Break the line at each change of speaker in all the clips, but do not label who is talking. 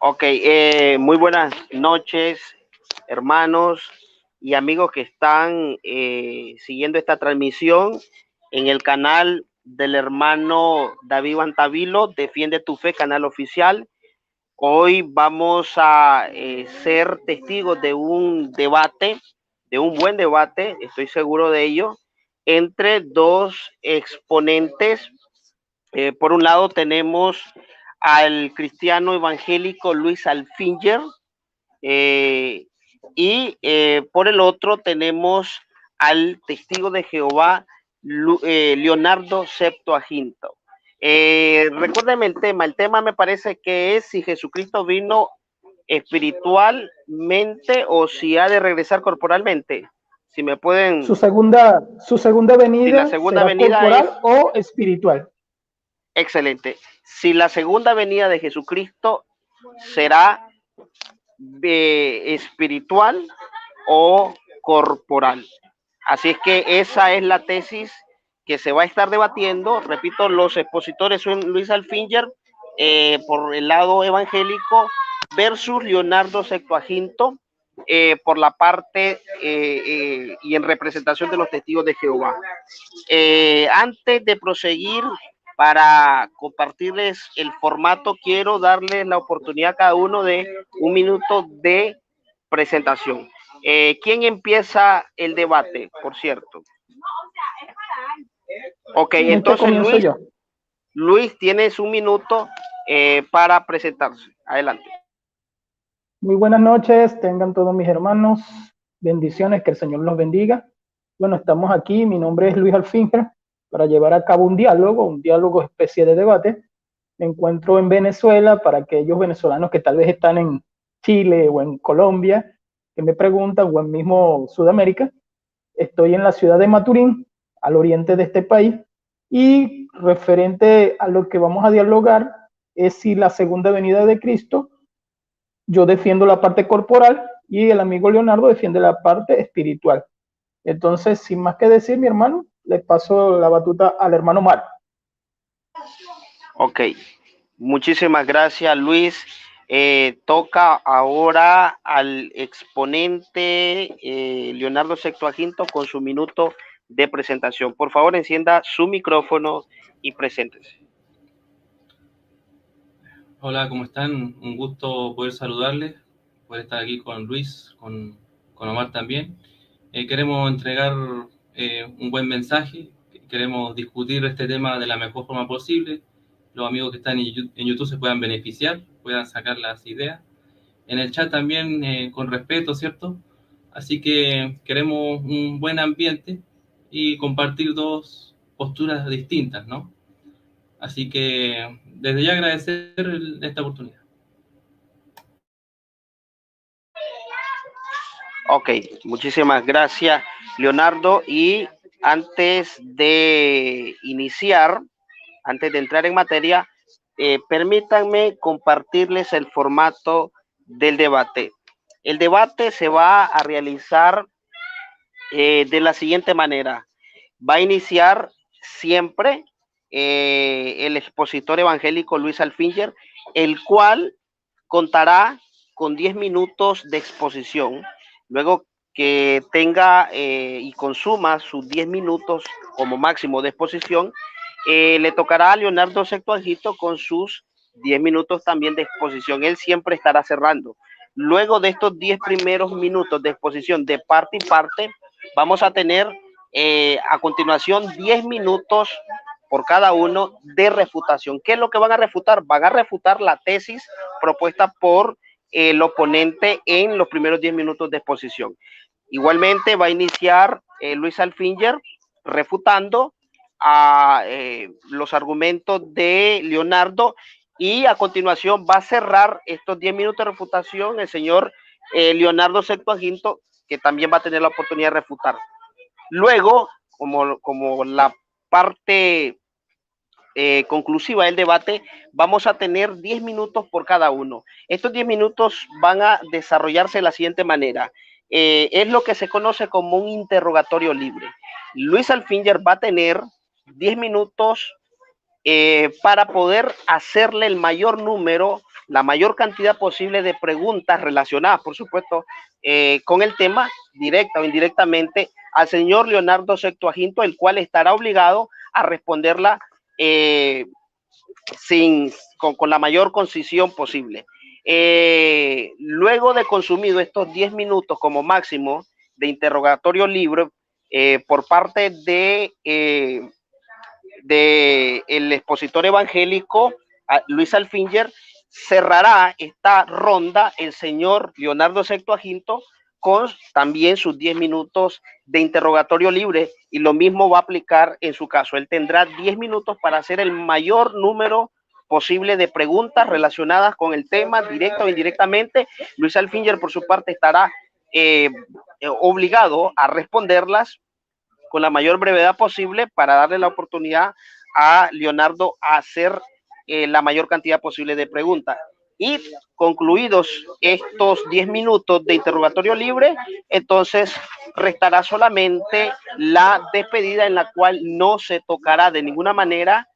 Ok, muy buenas noches, hermanos y amigos que están siguiendo esta transmisión en el canal del hermano David Bantabilo, Defiende tu Fe, canal oficial. Hoy vamos a ser testigos de un debate, de un buen debate, estoy seguro de ello, entre dos exponentes. Por un lado tenemos al cristiano evangélico Luis Alfinger, eh, y por el otro tenemos al testigo de Jehová Leonardo Septuaginto. Recuérdenme el tema me parece que es si Jesucristo vino espiritualmente o si ha de regresar corporalmente. Si me pueden...
Su segunda
Si la
venida
segunda
será
venida es...
corporal o espiritual.
Excelente. Si la segunda venida de Jesucristo será espiritual o corporal. Así es que esa es la tesis que se va a estar debatiendo. Repito, los expositores son Luis Alfinger por el lado evangélico versus Leonardo Septuaginto por la parte y en representación de los testigos de Jehová. Antes de proseguir para compartirles el formato, quiero darles la oportunidad a cada uno de un minuto de presentación. ¿Quién empieza el debate, por cierto? Ok, entonces
Comienzo yo.
Luis, tienes un minuto para presentarse. Adelante.
Muy buenas noches, tengan todos mis hermanos. Bendiciones, que el Señor los bendiga. Bueno, estamos aquí, mi nombre es Luis Alfinger, para llevar a cabo un diálogo especie de debate. Me encuentro en Venezuela. Para aquellos venezolanos que tal vez están en Chile o en Colombia, que me preguntan, o en mismo Sudamérica, estoy en la ciudad de Maturín, al oriente de este país, y referente a lo que vamos a dialogar es si la segunda venida de Cristo, yo defiendo la parte corporal y el amigo Leonardo defiende la parte espiritual. Entonces, sin más que decir, mi hermano, le paso la batuta al hermano Mar.
Ok, muchísimas gracias, Luis. Toca ahora al exponente Leonardo Septuaginto con su minuto de presentación. Por favor, encienda su micrófono y preséntese.
Hola, ¿cómo están? Un gusto poder saludarles, poder estar aquí con Luis, con Omar también. Queremos entregar un buen mensaje, queremos discutir este tema de la mejor forma posible. Los amigos que están en YouTube se puedan beneficiar, puedan sacar las ideas. En el chat también con respeto, ¿cierto? Así que queremos un buen ambiente y compartir dos posturas distintas, ¿no? Así que desde ya agradecer esta oportunidad.
Ok, muchísimas gracias, Leonardo. Y antes de iniciar, antes de entrar en materia, permítanme compartirles el formato del debate. El debate se va a realizar de la siguiente manera. Va a iniciar siempre el expositor evangélico Luis Alfinger, el cual contará con 10 minutos de exposición. Luego que tenga y consuma sus 10 minutos como máximo de exposición, le tocará a Leonardo Septuaginto con sus 10 minutos también de exposición. Él siempre estará cerrando. Luego de estos 10 primeros minutos de exposición de parte y parte, vamos a tener a continuación 10 minutos por cada uno de refutación. ¿Qué es lo que van a refutar? Van a refutar la tesis propuesta por el oponente en los primeros 10 minutos de exposición. Igualmente va a iniciar Luis Alfinger refutando a los argumentos de Leonardo, y a continuación va a cerrar estos 10 minutos de refutación el señor Leonardo Septuaginto, que también va a tener la oportunidad de refutar. Luego, como la parte conclusiva del debate, vamos a tener 10 minutos por cada uno. Estos 10 minutos van a desarrollarse de la siguiente manera. Es lo que se conoce como un interrogatorio libre. Luis Alfinger va a tener 10 minutos para poder hacerle el mayor número la mayor cantidad posible de preguntas relacionadas, por supuesto, con el tema, directa o indirectamente, al señor Leonardo Septuaginto, el cual estará obligado a responderla con la mayor concisión posible. Luego de consumido estos 10 minutos como máximo de interrogatorio libre por parte de el expositor evangélico Luis Alfinger, cerrará esta ronda el señor Leonardo Septuaginto con también sus 10 minutos de interrogatorio libre, y lo mismo va a aplicar en su caso. Él tendrá 10 minutos para hacer el mayor número posible de preguntas relacionadas con el tema, directa o indirectamente. Luis Alfinger, por su parte, estará obligado a responderlas con la mayor brevedad posible para darle la oportunidad a Leonardo a hacer la mayor cantidad posible de preguntas. Y concluidos estos 10 minutos de interrogatorio libre, entonces restará solamente la despedida, en la cual no se tocará de ninguna manera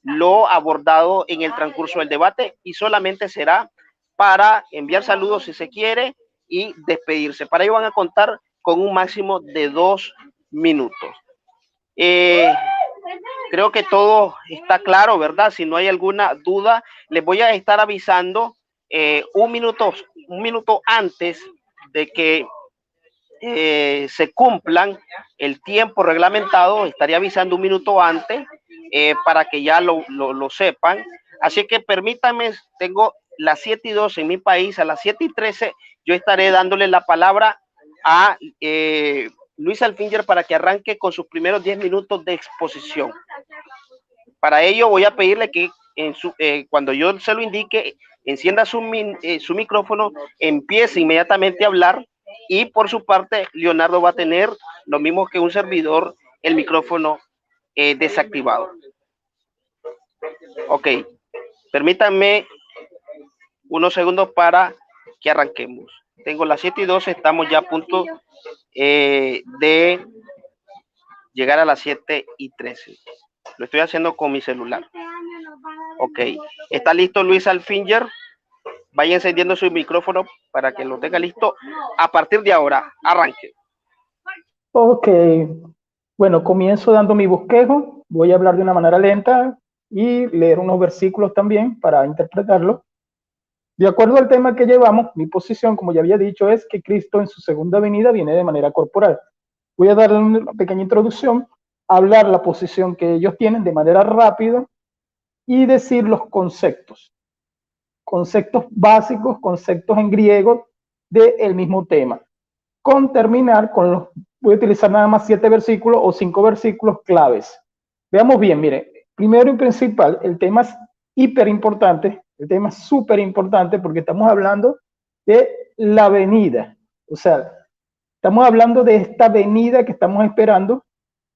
lo abordado en el transcurso del debate, y solamente será para enviar saludos si se quiere y despedirse. Para ello van a contar con un máximo de 2 minutos. Creo que todo está claro, ¿verdad? Si no hay alguna duda, les voy a estar avisando un minuto antes de que se cumplan el tiempo reglamentado. Estaría avisando un minuto antes para que ya lo sepan. Así que permítanme, tengo las 7:12 en mi país, a las 7:13 yo estaré dándole la palabra a Luis Alfinger para que arranque con sus primeros 10 minutos de exposición. Para ello voy a pedirle que cuando yo se lo indique, encienda su micrófono, empiece inmediatamente a hablar, y por su parte Leonardo va a tener lo mismo que un servidor, el micrófono desactivado. Ok, permítanme unos segundos para que arranquemos. Tengo las 7:12, estamos ya a punto de llegar a las 7:13. Lo estoy haciendo con mi celular. Ok, ¿está listo Luis Alfinger? Vaya encendiendo su micrófono para que lo tenga listo. A partir de ahora, arranque.
Ok, bueno, comienzo dando mi bosquejo. Voy a hablar de una manera lenta y leer unos versículos también para interpretarlo. De acuerdo al tema que llevamos, mi posición, como ya había dicho, es que Cristo en su segunda venida viene de manera corporal. Voy a darle una pequeña introducción, hablar la posición que ellos tienen de manera rápida y decir los conceptos básicos, conceptos en griego del mismo tema. Con terminar con voy a utilizar nada más 7 versículos o 5 versículos claves. Veamos bien, miren, primero y principal, el tema es hiper importante, el tema es súper importante porque estamos hablando de la venida, o sea, estamos hablando de esta venida que estamos esperando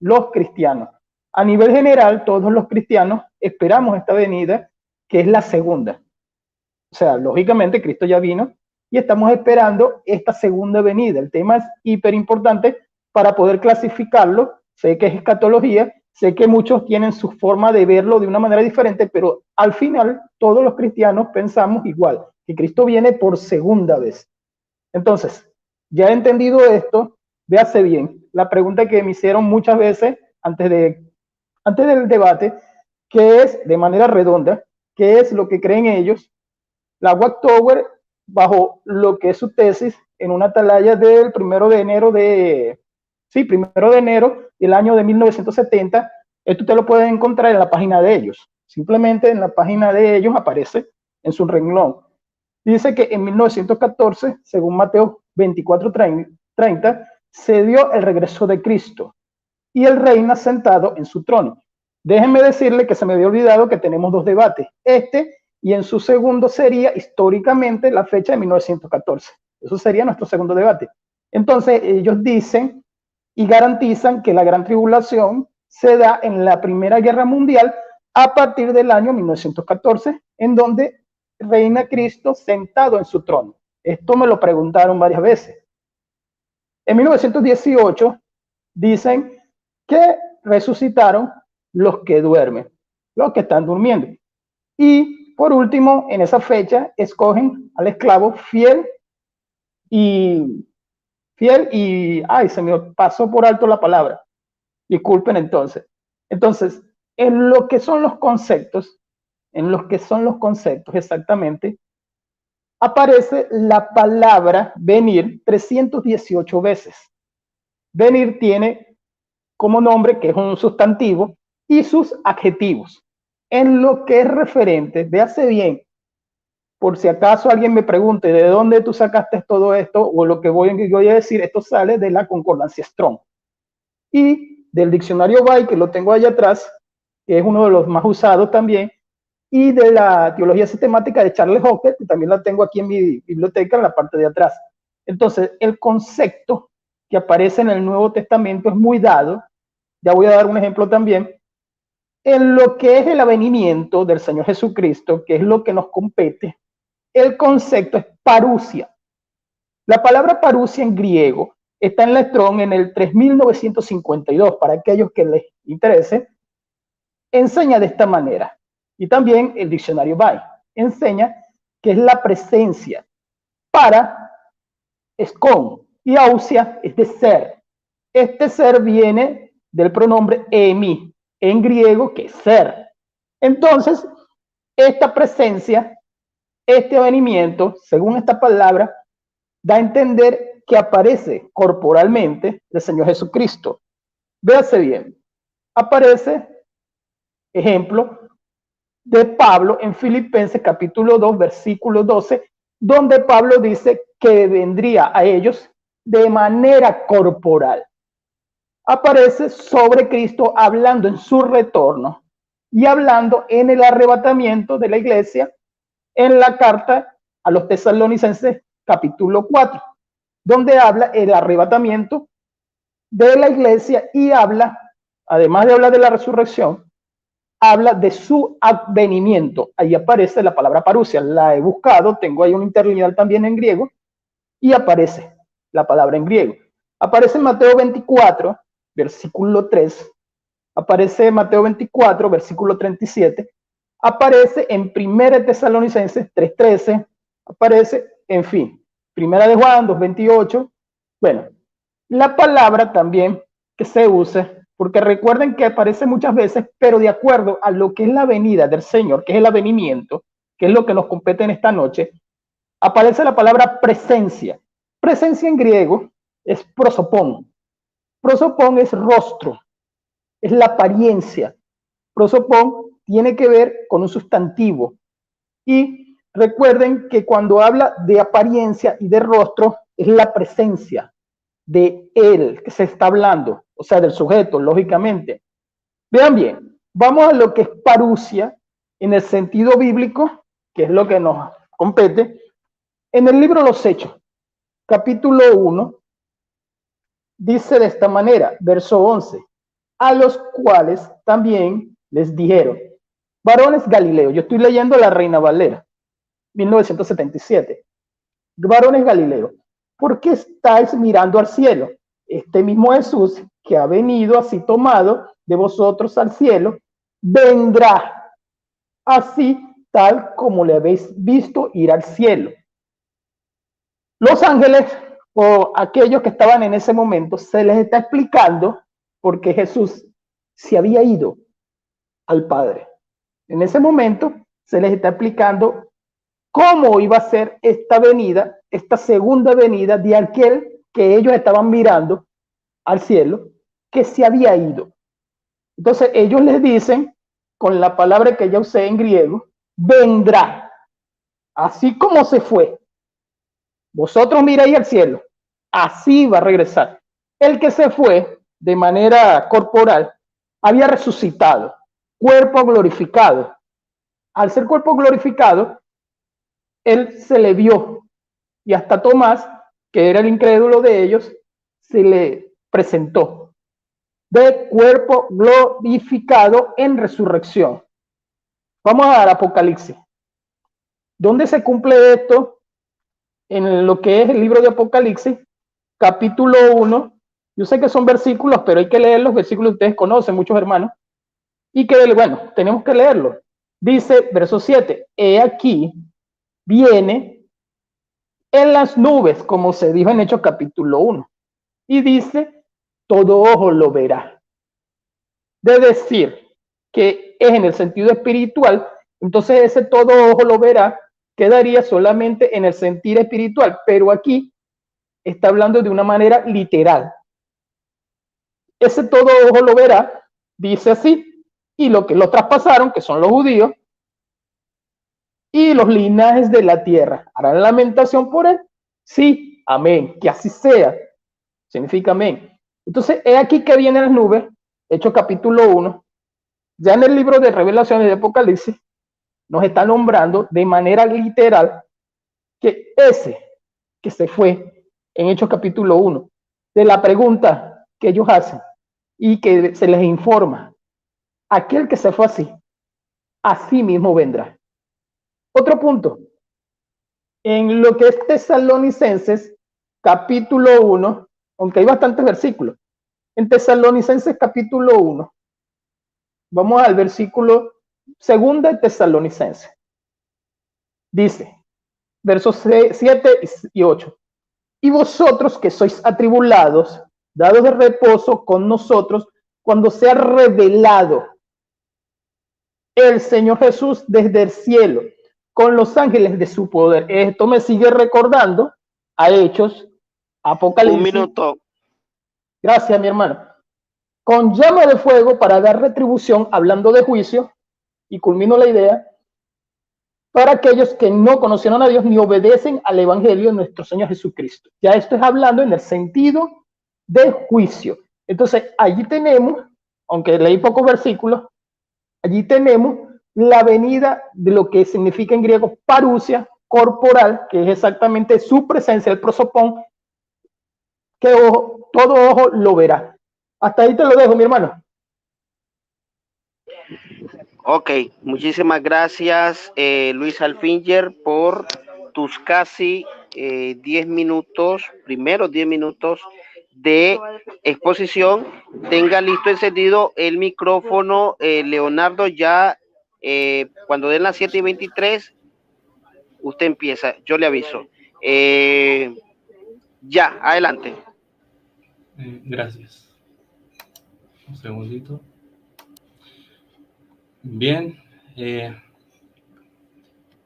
los cristianos. A nivel general, todos los cristianos esperamos esta venida, que es la segunda. O sea, lógicamente Cristo ya vino y estamos esperando esta segunda venida. El tema es hiper importante para poder clasificarlo. Sé que es escatología, sé que muchos tienen su forma de verlo de una manera diferente, pero al final todos los cristianos pensamos igual, que Cristo viene por segunda vez. Entonces, ya he entendido esto, véase bien, la pregunta que me hicieron muchas veces antes del debate, que es de manera redonda, ¿qué es lo que creen ellos? La Watchtower, bajo lo que es su tesis, en una atalaya del 1 de enero del año de 1970, esto usted lo puede encontrar en la página de ellos. Simplemente en la página de ellos aparece en su renglón. Dice que en 1914, según Mateo 24:30, se dio el regreso de Cristo y él reina sentado en su trono. Déjenme decirle que se me había olvidado que tenemos 2 debates. Y en su segundo sería históricamente la fecha de 1914. Eso sería nuestro segundo debate. Entonces ellos dicen y garantizan que la gran tribulación se da en la Primera Guerra Mundial a partir del año 1914, en donde reina Cristo sentado en su trono. Esto me lo preguntaron varias veces. En 1918 dicen que resucitaron los que duermen, los que están durmiendo. Y por último, en esa fecha, escogen al esclavo fiel ay, se me pasó por alto la palabra. Disculpen entonces. Entonces, en lo que son los conceptos exactamente, aparece la palabra venir 318 veces. Venir tiene como nombre, que es un sustantivo, y sus adjetivos. En lo que es referente, véase bien, por si acaso alguien me pregunte de dónde tú sacaste todo esto, o lo que voy a decir, esto sale de la concordancia Strong y del diccionario Bay, que lo tengo allá atrás, que es uno de los más usados también, y de la teología sistemática de Charles Hawker, que también la tengo aquí en mi biblioteca en la parte de atrás. Entonces, el concepto que aparece en el Nuevo Testamento es muy dado, ya voy a dar un ejemplo también, en lo que es el avenimiento del Señor Jesucristo, que es lo que nos compete. El concepto es parusia. La palabra parusia en griego está en la Strong en el 3952, para aquellos que les interese, enseña de esta manera. Y también el diccionario Bay enseña que es la presencia. Para es con y ausia es de ser. Este ser viene del pronombre emi, en griego, que es ser. Entonces, esta presencia, este avenimiento, según esta palabra, da a entender que aparece corporalmente el Señor Jesucristo. Véase bien, aparece, ejemplo, de Pablo en Filipenses capítulo 2, versículo 12, donde Pablo dice que vendría a ellos de manera corporal. Aparece sobre Cristo hablando en su retorno y hablando en el arrebatamiento de la iglesia en la carta a los tesalonicenses capítulo 4, donde habla el arrebatamiento de la iglesia y habla, además de hablar de la resurrección, habla de su advenimiento. Ahí aparece la palabra parusia, la he buscado, tengo ahí un interlineal también en griego, y aparece la palabra en griego. Aparece en Mateo 24, versículo 3, aparece en Mateo 24, versículo 37, aparece en Primera de Tesalonicenses 3:13, aparece, en fin, Primera de Juan 2:28. Bueno, la palabra también que se use, porque recuerden que aparece muchas veces, pero de acuerdo a lo que es la venida del Señor, que es el avenimiento, que es lo que nos compete en esta noche, aparece la palabra presencia. Presencia en griego es prosopón. Prosopón es rostro, es la apariencia. Prosopón tiene que ver con un sustantivo. Y recuerden que cuando habla de apariencia y de rostro, es la presencia de él que se está hablando, o sea, del sujeto, lógicamente. Vean bien, vamos a lo que es parusia en el sentido bíblico, que es lo que nos compete. En el libro Los Hechos, capítulo 1, dice de esta manera, verso 11, a los cuales también les dijeron, varones Galileos, yo estoy leyendo la Reina Valera, 1977, varones Galileos, ¿por qué estáis mirando al cielo? Este mismo Jesús que ha venido así tomado de vosotros al cielo, vendrá así tal como le habéis visto ir al cielo. Los ángeles o aquellos que estaban en ese momento se les está explicando por qué Jesús se había ido al Padre. En ese momento se les está explicando cómo iba a ser esta venida, esta segunda venida de aquel que ellos estaban mirando al cielo, que se había ido. Entonces ellos les dicen, con la palabra que ya usé en griego, vendrá, así como se fue. Vosotros miráis al cielo, así va a regresar. El que se fue de manera corporal había resucitado, cuerpo glorificado. Al ser cuerpo glorificado, él se le vio y hasta Tomás, que era el incrédulo de ellos, se le presentó de cuerpo glorificado en resurrección. Vamos al Apocalipsis. ¿Dónde se cumple esto? En lo que es el libro de Apocalipsis, capítulo 1. Yo sé que son versículos, pero hay que leer los versículos, ustedes conocen, muchos hermanos, y que, bueno, tenemos que leerlos. Dice, verso 7, he aquí, viene en las nubes, como se dijo en Hechos capítulo 1. Y dice, todo ojo lo verá. De decir que es en el sentido espiritual, entonces ese todo ojo lo verá quedaría solamente en el sentir espiritual, pero aquí está hablando de una manera literal. Ese todo ojo lo verá, dice así, y lo que lo traspasaron, que son los judíos, y los linajes de la tierra harán lamentación por él. Sí, amén, que así sea. Significa amén. Entonces, he aquí que vienen las nubes, Hechos capítulo 1, ya en el libro de Revelaciones de Apocalipsis, nos está nombrando de manera literal que ese que se fue en Hechos capítulo 1, de la pregunta que ellos hacen y que se les informa, aquel que se fue así mismo vendrá. Otro punto, en lo que es Tesalonicenses capítulo 1, aunque hay bastantes versículos, en Tesalonicenses capítulo 1, vamos al versículo 2 de Tesalonicenses. Dice, versos 7 y 8. Y vosotros que sois atribulados, dados de reposo con nosotros, cuando sea revelado el Señor Jesús desde el cielo, con los ángeles de su poder. Esto me sigue recordando a Hechos, Apocalipsis.
Un minuto.
Gracias, mi hermano. Con llama de fuego para dar retribución, hablando de juicio, y culmino la idea, para aquellos que no conocieron a Dios ni obedecen al Evangelio de nuestro Señor Jesucristo. Ya esto es hablando en el sentido de juicio. Entonces, allí tenemos, aunque leí pocos versículos, allí tenemos la venida de lo que significa en griego parusia, corporal, que es exactamente su presencia, el prosopón, que todo ojo lo verá. Hasta ahí te lo dejo, mi hermano.
Ok, muchísimas gracias, Luis Alfinger, por tus casi 10 minutos, primeros 10 minutos de exposición. Tenga listo encendido el micrófono, Leonardo, ya cuando den las 7:23, usted empieza, yo le aviso. Ya, adelante.
Gracias. Un segundito. Bien.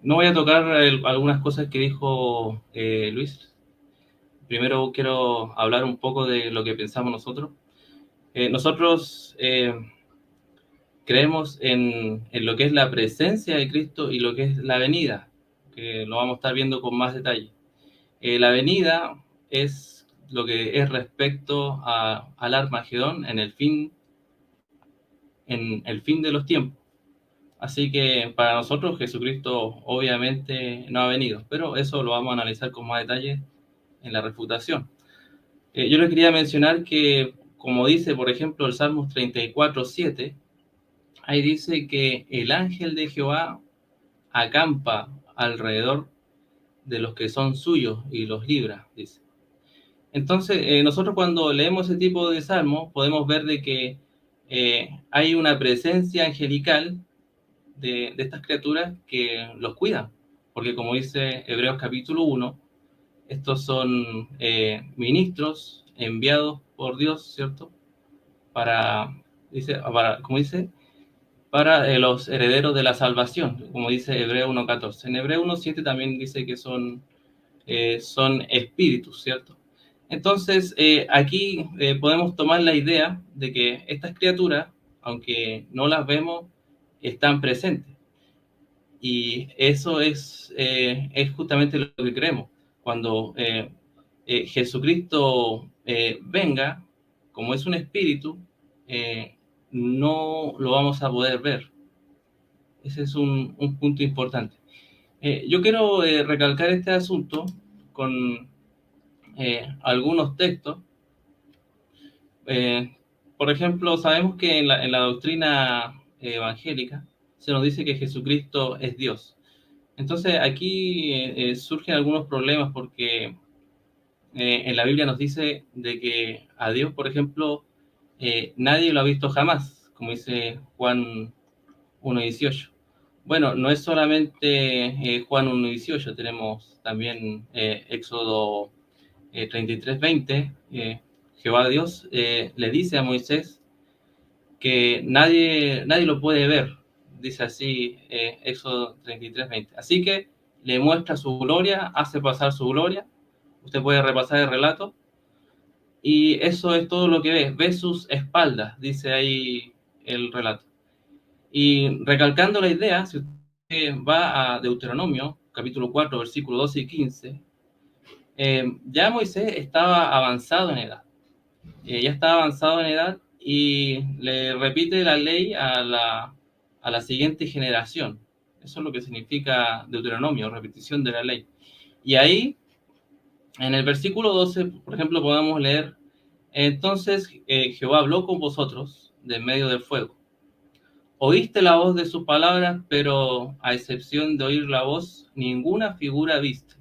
No voy a tocar algunas cosas que dijo Luis. Primero quiero hablar un poco de lo que pensamos nosotros. Nosotros creemos en lo que es la presencia de Cristo y lo que es la venida, que lo vamos a estar viendo con más detalle. La venida es lo que es respecto al Armagedón en el fin de los tiempos. Así que para nosotros Jesucristo obviamente no ha venido, pero eso lo vamos a analizar con más detalle en la refutación. Yo les quería mencionar que, como dice, por ejemplo, el Salmos 34:7, ahí dice que el ángel de Jehová acampa alrededor de los que son suyos y los libra, dice. Entonces, nosotros cuando leemos ese tipo de salmos podemos ver de que hay una presencia angelical de estas criaturas que los cuidan, porque como dice Hebreos capítulo 1, estos son ministros enviados por Dios, ¿cierto? Como dice, para los herederos de la salvación, como dice Hebreos 1:14. En Hebreos 1:7 también dice que son espíritus, ¿cierto? Entonces, aquí podemos tomar la idea de que estas criaturas, aunque no las vemos, están presentes. Y eso es justamente lo que creemos. Cuando Jesucristo venga, como es un espíritu, no lo vamos a poder ver. Ese es un punto importante. Yo quiero recalcar este asunto con algunos textos. Por ejemplo, sabemos que en la doctrina evangélica se nos dice que Jesucristo es Dios. Entonces aquí surgen algunos problemas porque en la Biblia nos dice de que a Dios, por ejemplo, nadie lo ha visto jamás, como dice Juan 1:18. Bueno, no es solamente Juan 1:18, tenemos también Éxodo 33:20. Jehová Dios le dice a Moisés que nadie lo puede ver, dice así Éxodo 33:20. Así que le muestra su gloria, hace pasar su gloria. Usted puede repasar el relato y eso es todo lo que ve sus espaldas, dice ahí el relato. Y recalcando la idea, si usted va a Deuteronomio, capítulo 4, versículos 12 y 15, ya Moisés estaba avanzado en edad. Ya estaba avanzado en edad y le repite la ley a la siguiente generación. Eso es lo que significa Deuteronomio, repetición de la ley. Y ahí, en el versículo 12, por ejemplo, podemos leer: entonces Jehová habló con vosotros de en medio del fuego. Oíste la voz de sus palabras, pero a excepción de oír la voz, ninguna figura viste.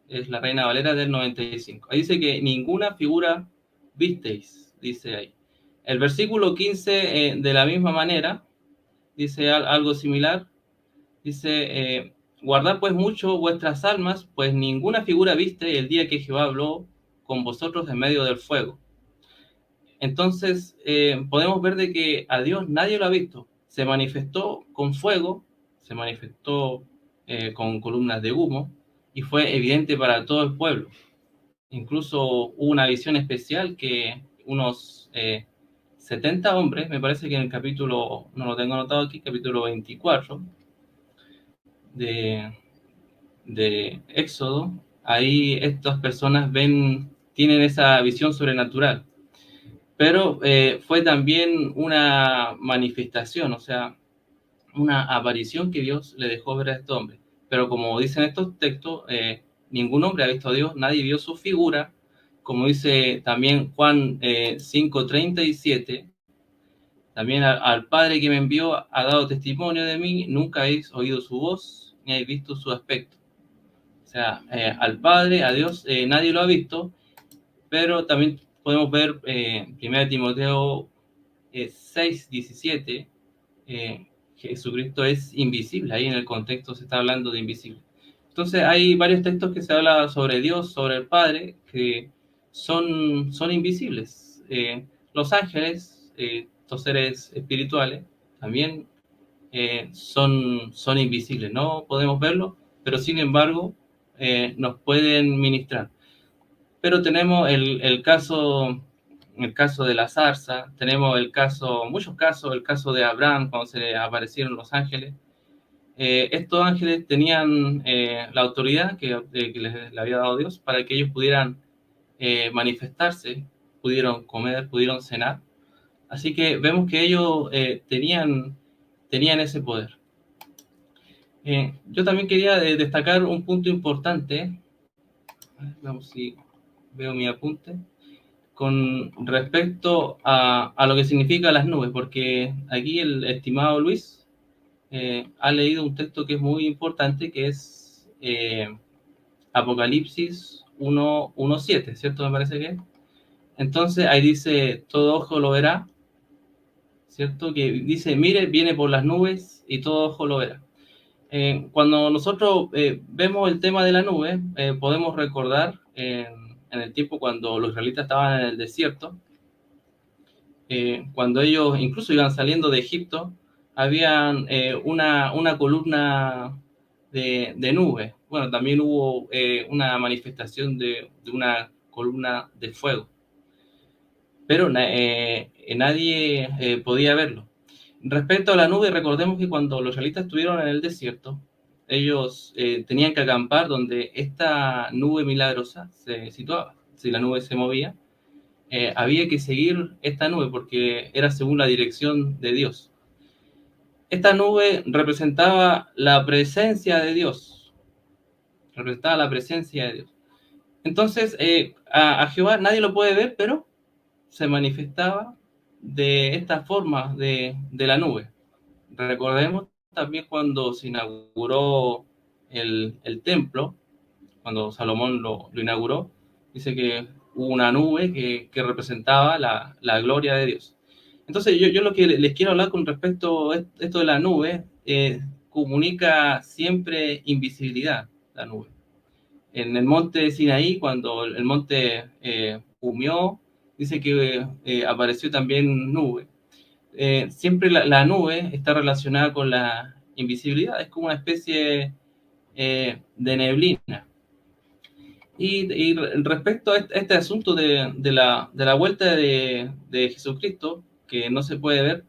Es la Reina Valera del 95. Ahí dice que ninguna figura visteis, dice ahí. El versículo 15, de la misma manera, dice algo similar. Dice, guardad pues mucho vuestras almas, pues ninguna figura viste el día que Jehová habló con vosotros en medio del fuego. Entonces, podemos ver de que a Dios nadie lo ha visto. Se manifestó con fuego, se manifestó con columnas de humo, y fue evidente para todo el pueblo. Incluso hubo una visión especial que unos 70 hombres, me parece que en el capítulo, no lo tengo anotado aquí, capítulo 24 de Éxodo, ahí estas personas tienen esa visión sobrenatural. Pero fue también una manifestación, o sea, una aparición que Dios le dejó ver a este hombre. Pero como dicen estos textos, ningún hombre ha visto a Dios, nadie vio su figura. Como dice también Juan 5:37, también al Padre que me envió ha dado testimonio de mí, nunca habéis oído su voz, ni habéis visto su aspecto. O sea, al Padre, a Dios, nadie lo ha visto, pero también podemos ver 1 Timoteo 6:17, Jesucristo es invisible, ahí en el contexto se está hablando de invisible. Entonces hay varios textos que se habla sobre Dios, sobre el Padre, que son invisibles. Los ángeles, estos seres espirituales, también son invisibles, no podemos verlos, pero sin embargo nos pueden ministrar. Pero tenemos el caso de la zarza, tenemos muchos casos, el caso de Abraham cuando se le aparecieron los ángeles. Estos ángeles tenían la autoridad que le había dado Dios para que ellos pudieran manifestarse, pudieron comer, pudieron cenar. Así que vemos que ellos tenían ese poder. Yo también quería destacar un punto importante. Vamos si veo mi apunte. Con respecto a lo que significa las nubes, porque aquí el estimado Luis ha leído un texto que es muy importante, que es Apocalipsis 1:7, ¿cierto? Me parece que. Entonces ahí dice, todo ojo lo verá, ¿cierto? Que dice, mire, viene por las nubes y todo ojo lo verá. Cuando nosotros vemos el tema de la nube, podemos recordar en el tiempo cuando los israelitas estaban en el desierto, cuando ellos incluso iban saliendo de Egipto, habían una columna de nube. Bueno, también hubo una manifestación de una columna de fuego, pero nadie podía verlo. Respecto a la nube, recordemos que cuando los israelitas estuvieron en el desierto, ellos tenían que acampar donde esta nube milagrosa se situaba. Si la nube se movía, había que seguir esta nube porque era según la dirección de Dios. Esta nube representaba la presencia de Dios. Representaba la presencia de Dios. Entonces, a Jehová nadie lo puede ver, pero se manifestaba de esta forma de la nube. Recordemos también cuando se inauguró el templo, cuando Salomón lo inauguró, dice que hubo una nube que representaba la gloria de Dios. Entonces yo lo que les quiero hablar con respecto a esto de la nube, comunica siempre invisibilidad, la nube. En el monte de Sinaí, cuando el monte humeó, dice que apareció también nube. Siempre la nube está relacionada con la invisibilidad, es como una especie de neblina. Y respecto a este asunto de la vuelta de Jesucristo, que no se puede ver,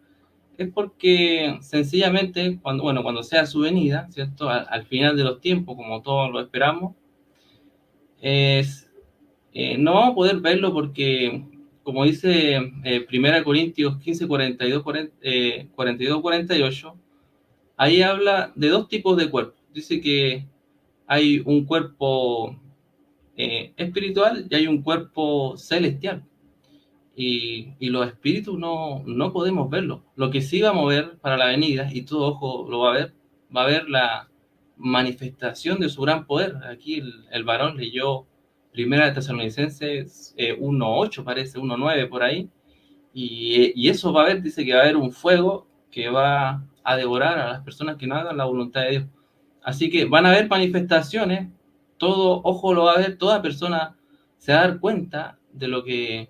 es porque sencillamente, cuando sea su venida, ¿cierto? Al final de los tiempos, como todos lo esperamos, no vamos a poder verlo porque, como dice 1 Corintios 15, 42, 48, ahí habla de dos tipos de cuerpos. Dice que hay un cuerpo espiritual y hay un cuerpo celestial. Y los espíritus no podemos verlos. Lo que sí vamos a ver para la venida, y todo ojo lo va a ver la manifestación de su gran poder. Aquí el varón leyó Primera de Tesalonicenses 1:8, parece, 1:9 por ahí, y eso va a haber, dice que va a haber un fuego que va a devorar a las personas que no hagan la voluntad de Dios. Así que van a haber manifestaciones, todo ojo lo va a ver, toda persona se va a dar cuenta de lo que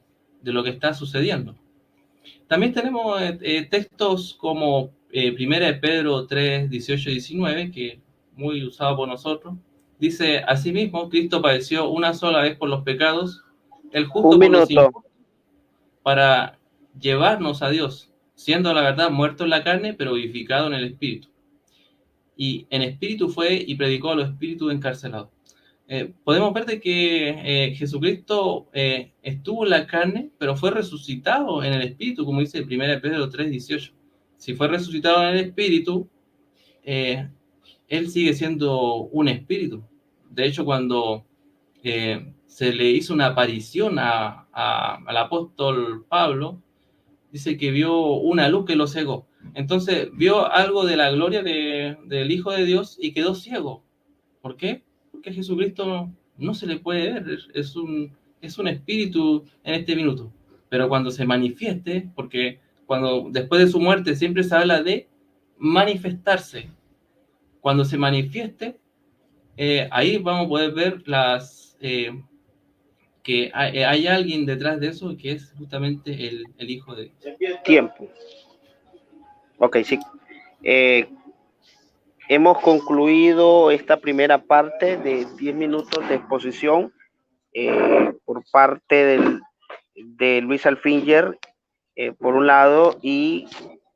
está sucediendo. También tenemos textos como Primera de Pedro 3, 18 y 19, que muy usado por nosotros. Dice, asimismo, Cristo padeció una sola vez por los pecados, el justo por los injustos, para llevarnos a Dios, siendo la verdad muerto en la carne, pero vivificado en el Espíritu. Y en espíritu fue y predicó a los espíritus encarcelados. Podemos ver de que Jesucristo estuvo en la carne, pero fue resucitado en el espíritu, como dice 1 Pedro 3:18. Si fue resucitado en el espíritu, él sigue siendo un espíritu. De hecho, cuando se le hizo una aparición al apóstol Pablo, dice que vio una luz que lo cegó. Entonces vio algo de la gloria del Hijo de Dios y quedó ciego. ¿Por qué? Porque a Jesucristo no se le puede ver, es un espíritu en este minuto. Pero cuando se manifieste, porque después de su muerte siempre se habla de manifestarse. Cuando se manifieste, ahí vamos a poder ver que hay alguien detrás de eso, que es justamente el Hijo de Dios.
Tiempo. Ok, sí. Hemos concluido esta primera parte de 10 minutos de exposición por parte de Luis Alfinger, por un lado, y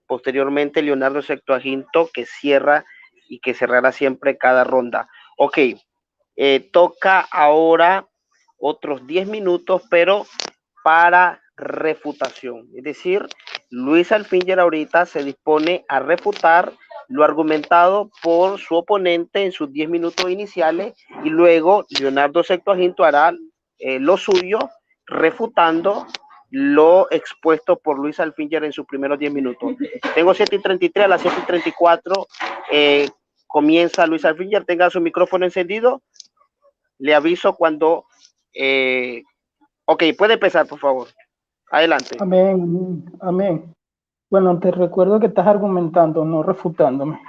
posteriormente Leonardo Septuaginto, que cierra y que cerrará siempre cada ronda. Ok, toca ahora otros 10 minutos, pero para refutación. Es decir, Luis Alfinger ahorita se dispone a refutar lo argumentado por su oponente en sus 10 minutos iniciales, y luego Leonardo Septuaginto hará lo suyo, refutando lo expuesto por Luis Alfinger en sus primeros 10 minutos. Tengo 7:33, a las 7:34 comienza Luis Alfinger. Tenga su micrófono encendido. Le aviso cuando... ok, puede empezar, por favor. Adelante.
Amén, amén. Bueno, te recuerdo que estás argumentando, no refutándome.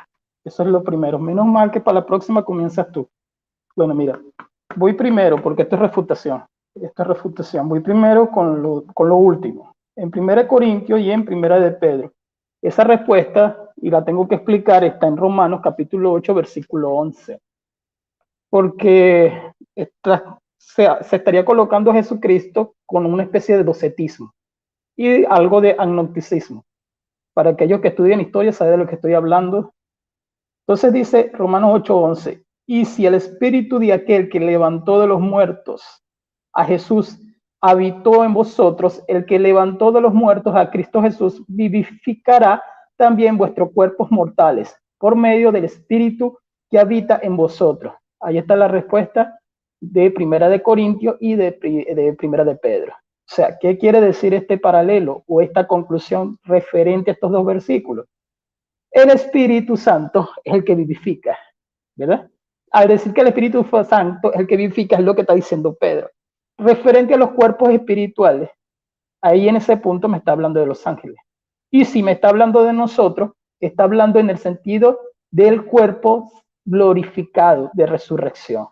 Eso es lo primero. Menos mal que para la próxima comienzas tú. Bueno, mira, voy primero porque esto es refutación. Voy primero con lo último. En 1 Corintios y en 1 de Pedro. Esa respuesta, y la tengo que explicar, está en Romanos capítulo 8, versículo 11. Porque se estaría colocando a Jesucristo con una especie de docetismo y algo de agnosticismo. Para aquellos que estudian historia, saben de lo que estoy hablando. Entonces dice Romanos 8:11, y si el espíritu de aquel que levantó de los muertos a Jesús habitó en vosotros, el que levantó de los muertos a Cristo Jesús vivificará también vuestros cuerpos mortales por medio del espíritu que habita en vosotros. Ahí está la respuesta de 1 de Corintios y de 1 de Pedro. O sea, ¿qué quiere decir este paralelo o esta conclusión referente a estos dos versículos? El Espíritu Santo es el que vivifica, ¿verdad? Al decir que el Espíritu Santo es el que vivifica, es lo que está diciendo Pedro. Referente a los cuerpos espirituales, ahí en ese punto me está hablando de los ángeles. Y si me está hablando de nosotros, está hablando en el sentido del cuerpo glorificado de resurrección.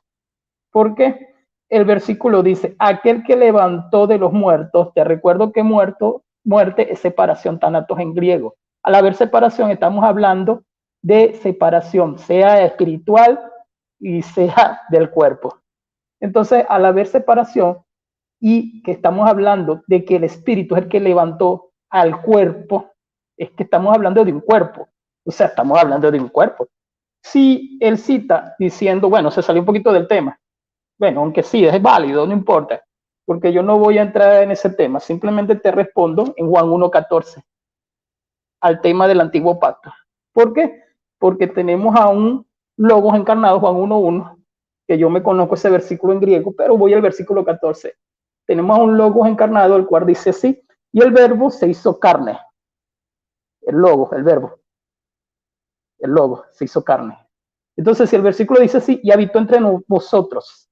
¿Por qué? El versículo dice, aquel que levantó de los muertos, te recuerdo que muerte es separación, thanatos en griego. Al haber separación, estamos hablando de separación, sea espiritual y sea del cuerpo. Entonces, al haber separación y que estamos hablando de que el espíritu es el que levantó al cuerpo, es que estamos hablando de un cuerpo. O sea, estamos hablando de un cuerpo. Si él cita diciendo, bueno, se salió un poquito del tema. Bueno, aunque sí, es válido, no importa, porque yo no voy a entrar en ese tema. Simplemente te respondo en Juan 1:14 al tema del antiguo pacto. ¿Por qué? Porque tenemos a un Logos encarnado, Juan 1:1, que yo me conozco ese versículo en griego, pero voy al versículo 14. Tenemos a un Logos encarnado, el cual dice así, y el verbo se hizo carne. El Logos, el verbo. El Logos se hizo carne. Entonces, si el versículo dice así, y habitó entre vosotros,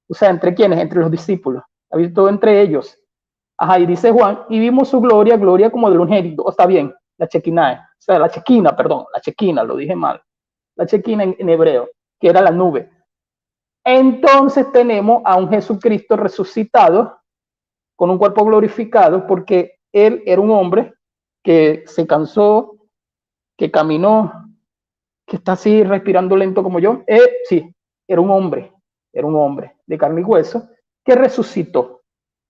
o sea, ¿entre quiénes? Entre los discípulos, habitó entre ellos. Ajá, y dice Juan, y vimos su gloria, gloria como del unigénito. O está bien, la chequina, o sea, la chequina, lo dije mal. La chequina en hebreo, que era la nube. Entonces tenemos a un Jesucristo resucitado con un cuerpo glorificado, porque él era un hombre que se cansó, que caminó, que está así respirando lento como yo. Sí, era un hombre de carne y hueso que resucitó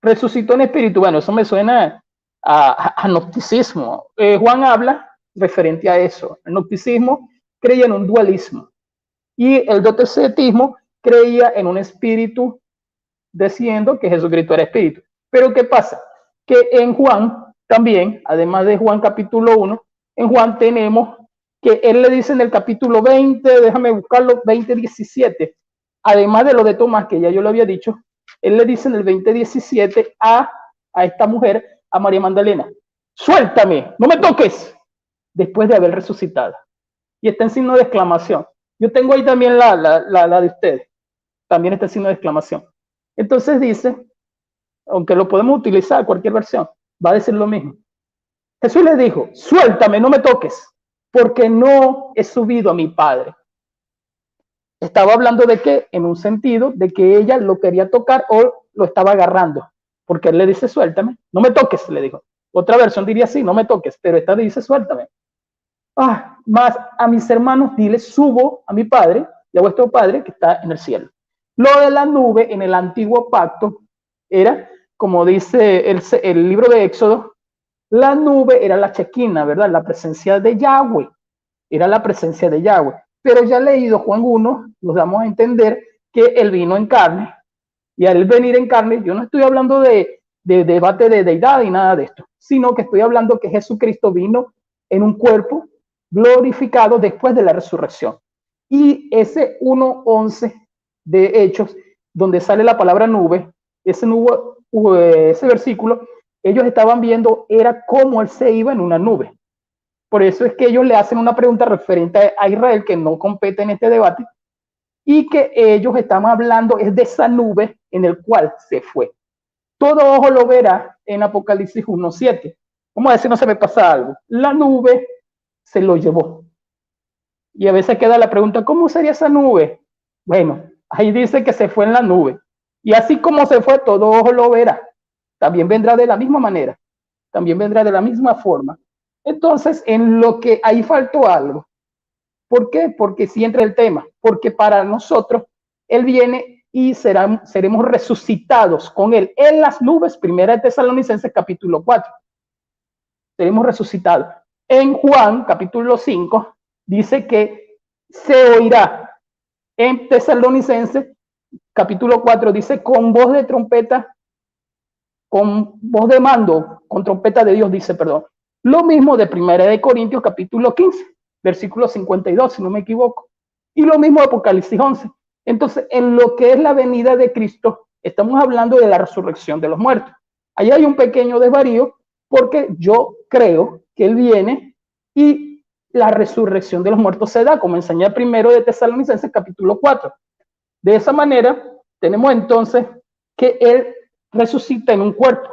en espíritu. Bueno, eso me suena a gnosticismo. Juan habla referente a eso. El gnosticismo creía en un dualismo y el docetismo creía en un espíritu diciendo que Jesucristo era espíritu. Pero ¿qué pasa? Que en Juan también, además de Juan capítulo 1, en Juan tenemos que él le dice en el capítulo 20, déjame buscarlo, 20:17, además de lo de Tomás, que ya yo lo había dicho, él le dice en el 20:17 a esta mujer, a María Magdalena, suéltame, no me toques, después de haber resucitado. Y está en signo de exclamación. Yo tengo ahí también la de ustedes, también está en signo de exclamación. Entonces dice, aunque lo podemos utilizar, cualquier versión, va a decir lo mismo. Jesús le dijo, suéltame, no me toques, porque no he subido a mi Padre. Estaba hablando de que, en un sentido, de que ella lo quería tocar o lo estaba agarrando, porque él le dice, suéltame, no me toques, le dijo. Otra versión diría así, no me toques, pero esta dice, suéltame. Más a mis hermanos, dile, subo a mi Padre y a vuestro Padre que está en el cielo. Lo de la nube en el antiguo pacto era, como dice el libro de Éxodo, la nube era la chequina, ¿verdad? La presencia de Yahweh. Era la presencia de Yahweh. Pero ya leído Juan 1, nos damos a entender que él vino en carne. Y al venir en carne, yo no estoy hablando de debate de deidad y nada de esto, sino que estoy hablando que Jesucristo vino en un cuerpo glorificado después de la resurrección. Y ese 1:11 de Hechos, donde sale la palabra nube, ese versículo, ellos estaban viendo, era cómo él se iba en una nube. Por eso es que ellos le hacen una pregunta referente a Israel, que no compete en este debate, y que ellos están hablando es de esa nube en el cual se fue. Todo ojo lo verá en Apocalipsis 1:7. Vamos a decir, no se me pasa algo. La nube se lo llevó. Y a veces queda la pregunta, ¿cómo sería esa nube? Bueno, ahí dice que se fue en la nube. Y así como se fue, todo ojo lo verá. También vendrá de la misma manera. También vendrá de la misma forma. Entonces, en lo que ahí faltó algo. ¿Por qué? Porque sí entra el tema. Porque para nosotros, Él viene y seremos resucitados con Él en las nubes. Primera de Tesalonicenses, capítulo 4. Seremos resucitados. En Juan, capítulo 5, dice que se oirá. En Tesalonicenses, capítulo 4, dice con voz de trompeta, con voz de mando, con trompeta de Dios, dice, perdón. Lo mismo de Primera de Corintios, capítulo 15, versículo 52, si no me equivoco. Y lo mismo de Apocalipsis 11. Entonces, en lo que es la venida de Cristo, estamos hablando de la resurrección de los muertos. Ahí hay un pequeño desvarío, porque yo creo que Él viene y la resurrección de los muertos se da, como enseña primero de Tesalonicenses, capítulo 4. De esa manera, tenemos entonces que Él resucita en un cuerpo.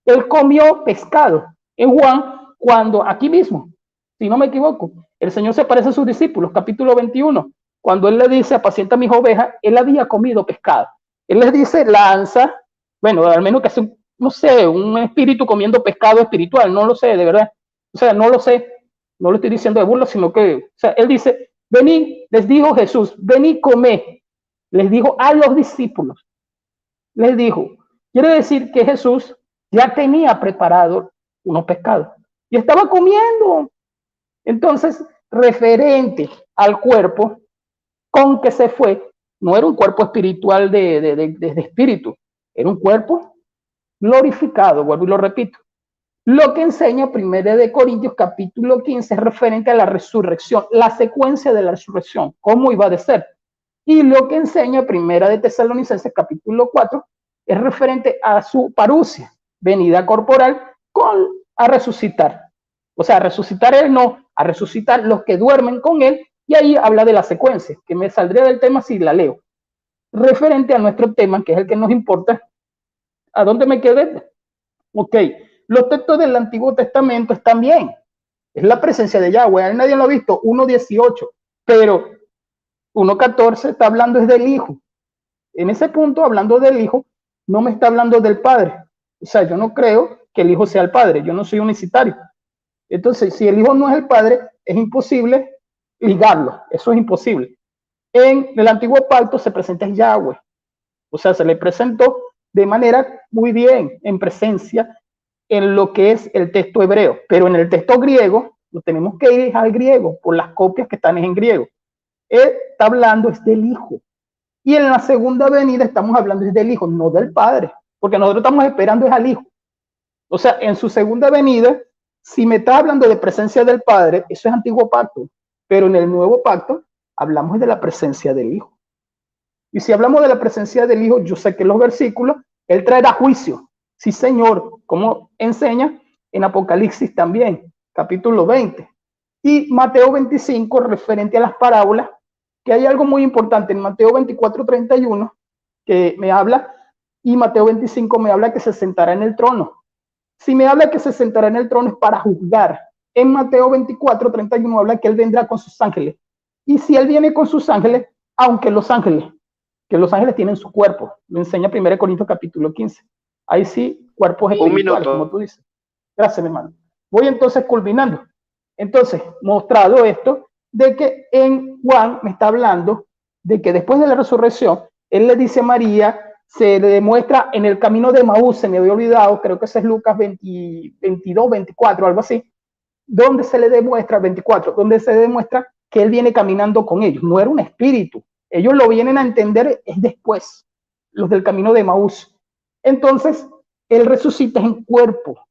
Él comió pescado en Juan, cuando aquí mismo, si no me equivoco. El Señor se parece a sus discípulos, capítulo 21, cuando Él le dice, apacienta mis ovejas, Él había comido pescado. Él les dice, lanza, bueno, al menos que sea, no sé, un espíritu comiendo pescado espiritual, no lo sé, de verdad. O sea, no lo sé, no lo estoy diciendo de burla, sino que, o sea, Él dice, venid, les dijo Jesús, venid, comed. Les dijo a los discípulos, les dijo, quiere decir que Jesús ya tenía preparado unos pescados y estaba comiendo. Entonces, referente al cuerpo con que se fue, no era un cuerpo espiritual de espíritu, era un cuerpo glorificado, vuelvo y lo repito. Lo que enseña 1 de Corintios capítulo 15 es referente a la resurrección, la secuencia de la resurrección, cómo iba a ser. Y lo que enseña 1 de Tesalonicenses capítulo 4 es referente a su parusia, venida corporal, a resucitar. O sea, a resucitar él no, a resucitar los que duermen con él, y ahí habla de la secuencia, que me saldría del tema si la leo. Referente a nuestro tema, que es el que nos importa, ¿a dónde me quedé? Ok, los textos del Antiguo Testamento están bien, es la presencia de Yahweh, ahí nadie lo ha visto, 1.18, pero 1.14 está hablando es del Hijo. En ese punto, hablando del Hijo, no me está hablando del Padre. O sea, yo no creo que el Hijo sea el Padre, yo no soy unicitario. Entonces, si el Hijo no es el Padre, es imposible ligarlo, eso es imposible. En el Antiguo Pacto se presenta Yahweh, o sea, se le presentó de manera muy bien, en presencia, en lo que es el texto hebreo, pero en el texto griego, lo tenemos que ir al griego, por las copias que están en griego. Él está hablando es del Hijo. Y en la segunda venida estamos hablando es del Hijo, no del Padre, porque nosotros estamos esperando es al Hijo. O sea, en su segunda venida, si me está hablando de presencia del Padre, eso es antiguo pacto, pero en el nuevo pacto hablamos de la presencia del Hijo. Y si hablamos de la presencia del Hijo, yo sé que en los versículos, Él traerá juicio. Sí, Señor, como enseña en Apocalipsis también, capítulo 20. Y Mateo 25, referente a las parábolas, que hay algo muy importante en Mateo 24:31, que me habla, y Mateo 25 me habla que se sentará en el trono. Si me habla que se sentará en el trono es para juzgar. En Mateo 24:31 habla que Él vendrá con sus ángeles. Y si Él viene con sus ángeles, aunque los ángeles tienen su cuerpo, lo enseña 1 Corintios capítulo 15. Ahí sí, cuerpos espirituales, como tú dices. Gracias, mi hermano. Voy entonces culminando. Entonces, mostrado esto, de que en Juan me está hablando de que después de la resurrección, Él le dice a María, se le demuestra en el camino de Maús, se me había olvidado, creo que ese es Lucas 22, 24, algo así, donde se le demuestra, 24, donde se demuestra que Él viene caminando con ellos, no era un espíritu, ellos lo vienen a entender es después, los del camino de Maús. Entonces, Él resucita en cuerpo,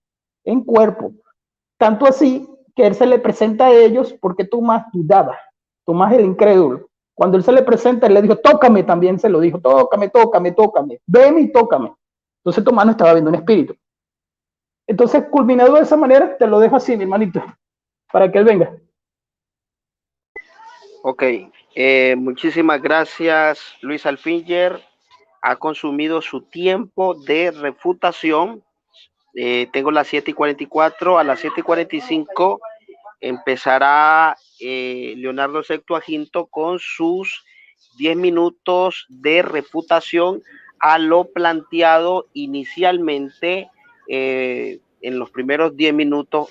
tanto así que Él se le presenta a ellos porque Tomás dudaba, Tomás el incrédulo. Cuando Él se le presenta, Él le dijo, tócame, también se lo dijo, tócame, veme y tócame. Entonces Tomás no estaba viendo un espíritu. Entonces, culminado de esa manera, te lo dejo así, mi hermanito, para que Él venga.
Ok, muchísimas gracias, Luis Alfinger. Ha consumido su tiempo de refutación. Tengo las 7:44, a las 7:45 empezará Leonardo Septuaginto con sus 10 minutos de refutación a lo planteado inicialmente en los primeros 10 minutos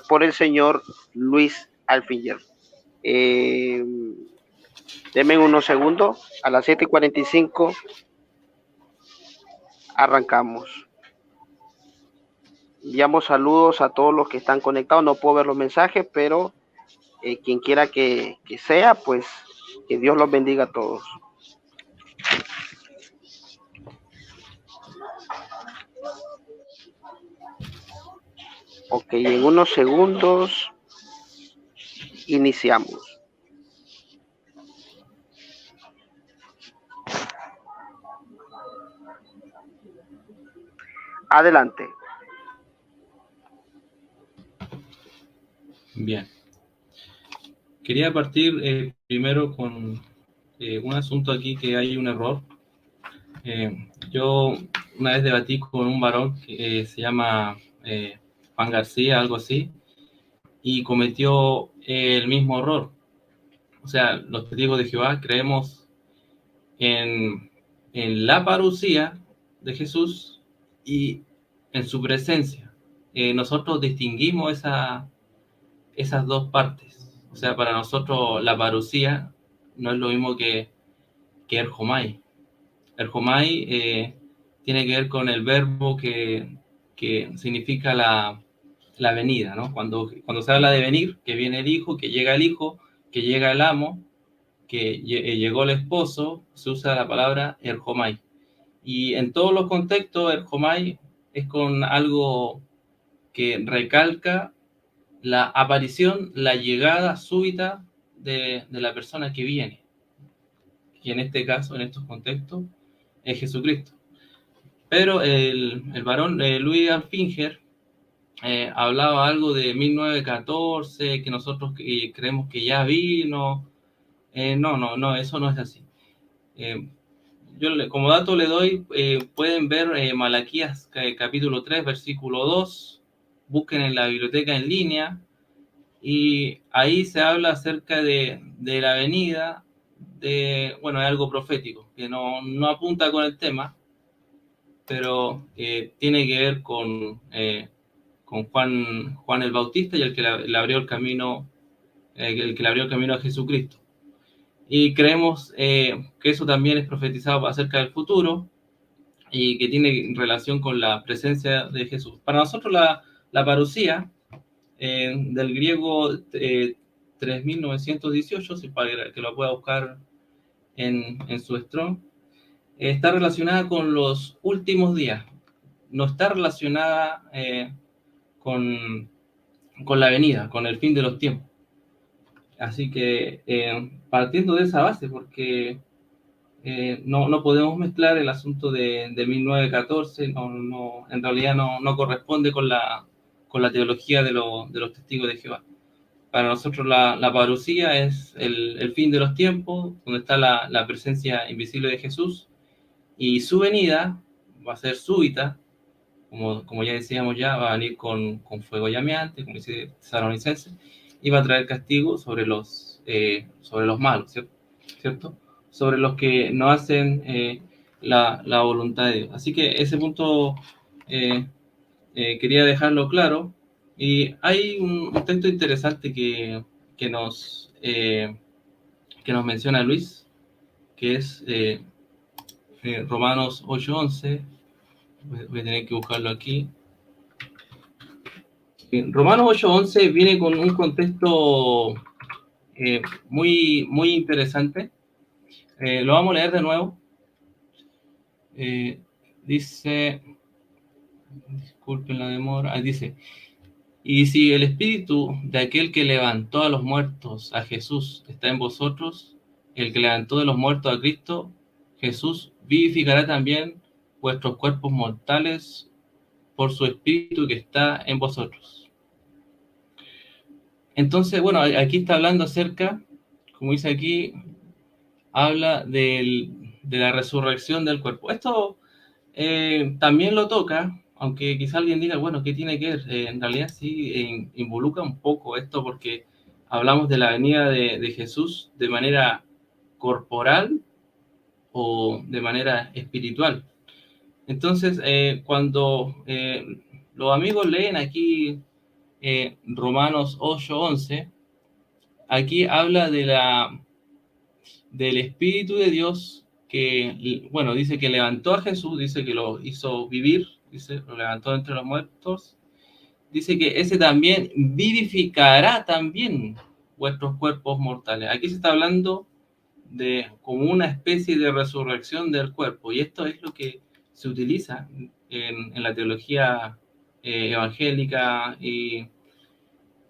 por el señor Luis Alfinger. Denme unos segundos, a las 7:45 arrancamos. Enviamos saludos a todos los que están conectados. No puedo ver los mensajes, pero quien quiera que sea, pues que Dios los bendiga a todos. Ok, en unos segundos iniciamos. Adelante.
Bien. Quería partir primero con un asunto aquí que hay un error. Yo una vez debatí con un varón que se llama Juan García, algo así, y cometió el mismo error. O sea, los testigos de Jehová creemos en la parucía de Jesús y en su presencia. Nosotros distinguimos esas dos partes. O sea, para nosotros la parucía no es lo mismo que erjomai. Erjomai tiene que ver con el verbo que significa la venida, ¿no? Cuando se habla de venir, que viene el hijo, que llega el hijo, que llega el amo, que llegó el esposo, se usa la palabra erjomai. Y en todos los contextos, erjomai es con algo que recalca la aparición, la llegada súbita de la persona que viene. Y en este caso, en estos contextos, es Jesucristo. Pero el varón Louis Alfinger hablaba algo de 1914, que nosotros creemos que ya vino. No, eso no es así. Yo como dato le doy, pueden ver Malaquías capítulo 3, versículo 2, busquen en la biblioteca en línea, y ahí se habla acerca de la venida, bueno, es algo profético, que no apunta con el tema, pero tiene que ver con Juan el Bautista y el que le abrió el camino, a Jesucristo. Y creemos que eso también es profetizado acerca del futuro y que tiene relación con la presencia de Jesús. Para nosotros la parucía, del griego 3918, para que lo pueda buscar en su Strong, está relacionada con los últimos días, no está relacionada con la venida, con el fin de los tiempos. Así que partiendo de esa base, porque no podemos mezclar el asunto de 1914, en realidad no corresponde con la teología de los testigos de Jehová. Para nosotros la parucía es el fin de los tiempos, donde está la presencia invisible de Jesús, y su venida va a ser súbita, como ya decíamos va a venir con fuego llameante, como dice Tesalonicenses, y va a traer castigo sobre los malos, ¿cierto? Sobre los que no hacen la voluntad de Dios. Así que ese punto quería dejarlo claro. Y hay un texto interesante que nos menciona Luis, que es Romanos 8:11. Voy a tener que buscarlo aquí. Romanos 8:11 viene con un contexto muy, muy interesante. Lo vamos a leer de nuevo. Dice, disculpen la demora, dice: y si el espíritu de aquel que levantó a los muertos a Jesús está en vosotros, el que levantó de los muertos a Cristo Jesús vivificará también vuestros cuerpos mortales por su espíritu que está en vosotros. Entonces, bueno, aquí está hablando acerca, como dice aquí, habla de la resurrección del cuerpo. Esto también lo toca, aunque quizá alguien diga, bueno, ¿qué tiene que ver? En realidad sí involucra un poco esto, porque hablamos de la venida de Jesús de manera corporal o de manera espiritual. Entonces, cuando los amigos leen aquí Romanos 8:11, aquí habla del Espíritu de Dios que, bueno, dice que levantó a Jesús, dice que lo hizo vivir, dice, lo levantó entre los muertos, dice que ese también vivificará también vuestros cuerpos mortales. Aquí se está hablando de como una especie de resurrección del cuerpo, y esto es lo que se utiliza en la teología evangélica y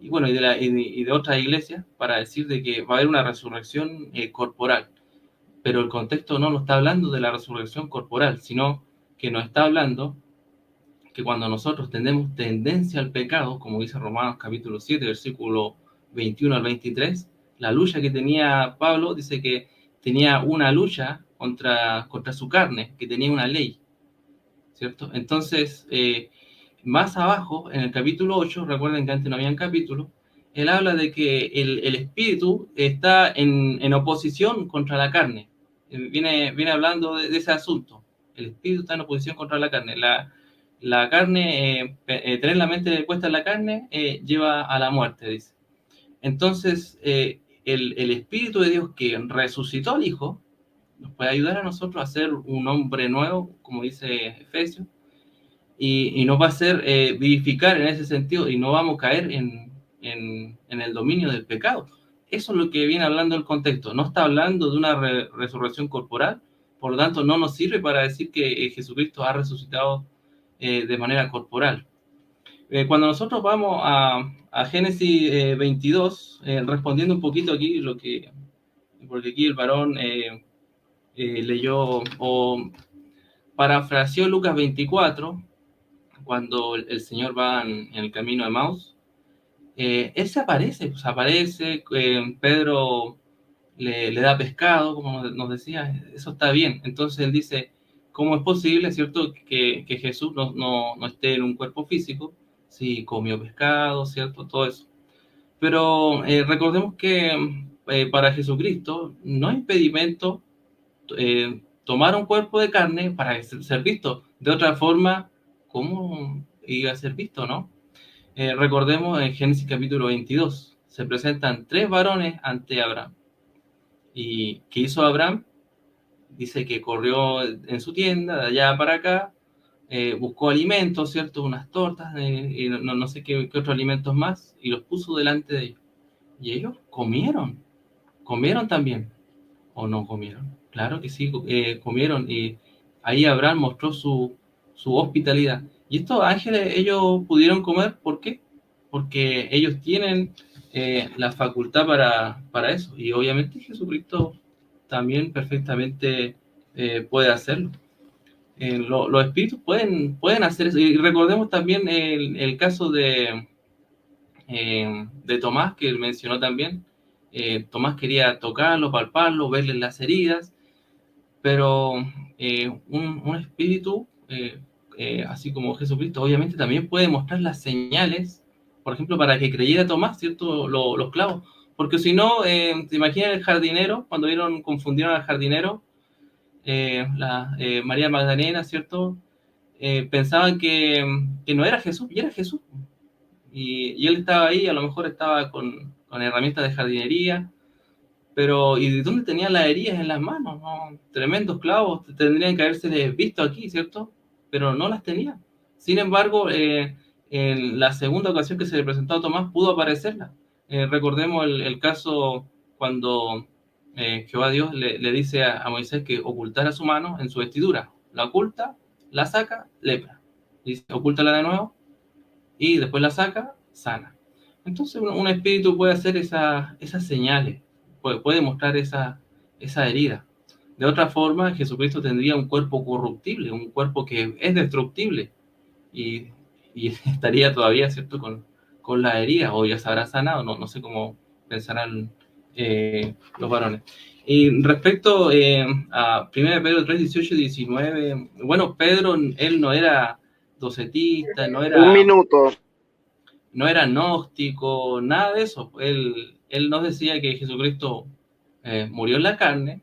bueno, y de otras iglesias, para decir de que va a haber una resurrección corporal. Pero el contexto no nos está hablando de la resurrección corporal, sino que nos está hablando que cuando nosotros tenemos tendencia al pecado, como dice Romanos capítulo 7, versículo 21 al 23, la lucha que tenía Pablo, dice que tenía una lucha contra su carne, que tenía una ley, ¿cierto? Entonces, más abajo, en el capítulo 8, recuerden que antes no habían capítulos, él habla de que el espíritu está en oposición contra la carne. Viene hablando de ese asunto. El espíritu está en oposición contra la carne. La carne, tener la mente puesta en la carne, lleva a la muerte, dice. Entonces, el Espíritu de Dios que resucitó al Hijo nos puede ayudar a nosotros a ser un hombre nuevo, como dice Efesios, y nos va a hacer vivificar en ese sentido, y no vamos a caer en el dominio del pecado. Eso es lo que viene hablando el contexto. No está hablando de una resurrección corporal, por lo tanto no nos sirve para decir que Jesucristo ha resucitado de manera corporal. Cuando nosotros vamos a Génesis 22, respondiendo un poquito aquí, porque aquí el varón leyó o parafraseó Lucas 24, cuando el Señor va en el camino de Maús. Él se aparece, Pedro le da pescado, como nos decía, eso está bien. Entonces él dice, ¿cómo es posible, cierto, que Jesús no esté en un cuerpo físico? Si comió pescado, cierto, todo eso. Pero recordemos que para Jesucristo no hay impedimento tomar un cuerpo de carne para ser visto. De otra forma, ¿cómo iba a ser visto, no? Recordemos en Génesis capítulo 22, se presentan 3 varones ante Abraham. ¿Y qué hizo Abraham? Dice que corrió en su tienda de allá para acá, buscó alimentos, ¿cierto? Unas tortas, y no sé qué otros alimentos más, y los puso delante de ellos. Y ellos comieron también, ¿o no comieron? Claro que sí, comieron, y ahí Abraham mostró su hospitalidad. Y estos ángeles, ellos pudieron comer, ¿por qué? Porque ellos tienen la facultad para eso, y obviamente Jesucristo también perfectamente puede hacerlo. Los espíritus pueden hacer eso. Y recordemos también el caso de Tomás, que él mencionó también. Tomás quería tocarlo, palparlo, verle las heridas, pero un espíritu, así como Jesucristo, obviamente también puede mostrar las señales, por ejemplo, para que creyera Tomás, ¿cierto? Los clavos. Porque si no, ¿te imaginas el jardinero? Cuando confundieron al jardinero, María Magdalena, ¿cierto? Pensaban que no era Jesús, y era Jesús. Y él estaba ahí, a lo mejor estaba con herramientas de jardinería, pero ¿y de dónde tenía las heridas en las manos? ¿No? Tremendos clavos, tendrían que haberse visto aquí, ¿cierto? Pero no las tenía. Sin embargo, en la segunda ocasión que se le presentó a Tomás, pudo aparecerla. Recordemos el caso cuando Jehová Dios le dice a Moisés que ocultara su mano en su vestidura. La oculta, la saca, lepra. Dice, ocúltala de nuevo, y después la saca, sana. Entonces un espíritu puede hacer esas señales, puede mostrar esa herida. De otra forma, Jesucristo tendría un cuerpo corruptible, un cuerpo que es destructible, y estaría todavía, ¿cierto?, con la herida, o ya se habrá sanado, no sé cómo pensarán los varones. Y respecto a 1 Pedro 3, 18 y 19, bueno, Pedro, él no era docetista, no era...
Un minuto.
No era gnóstico, nada de eso. Él nos decía que Jesucristo murió en la carne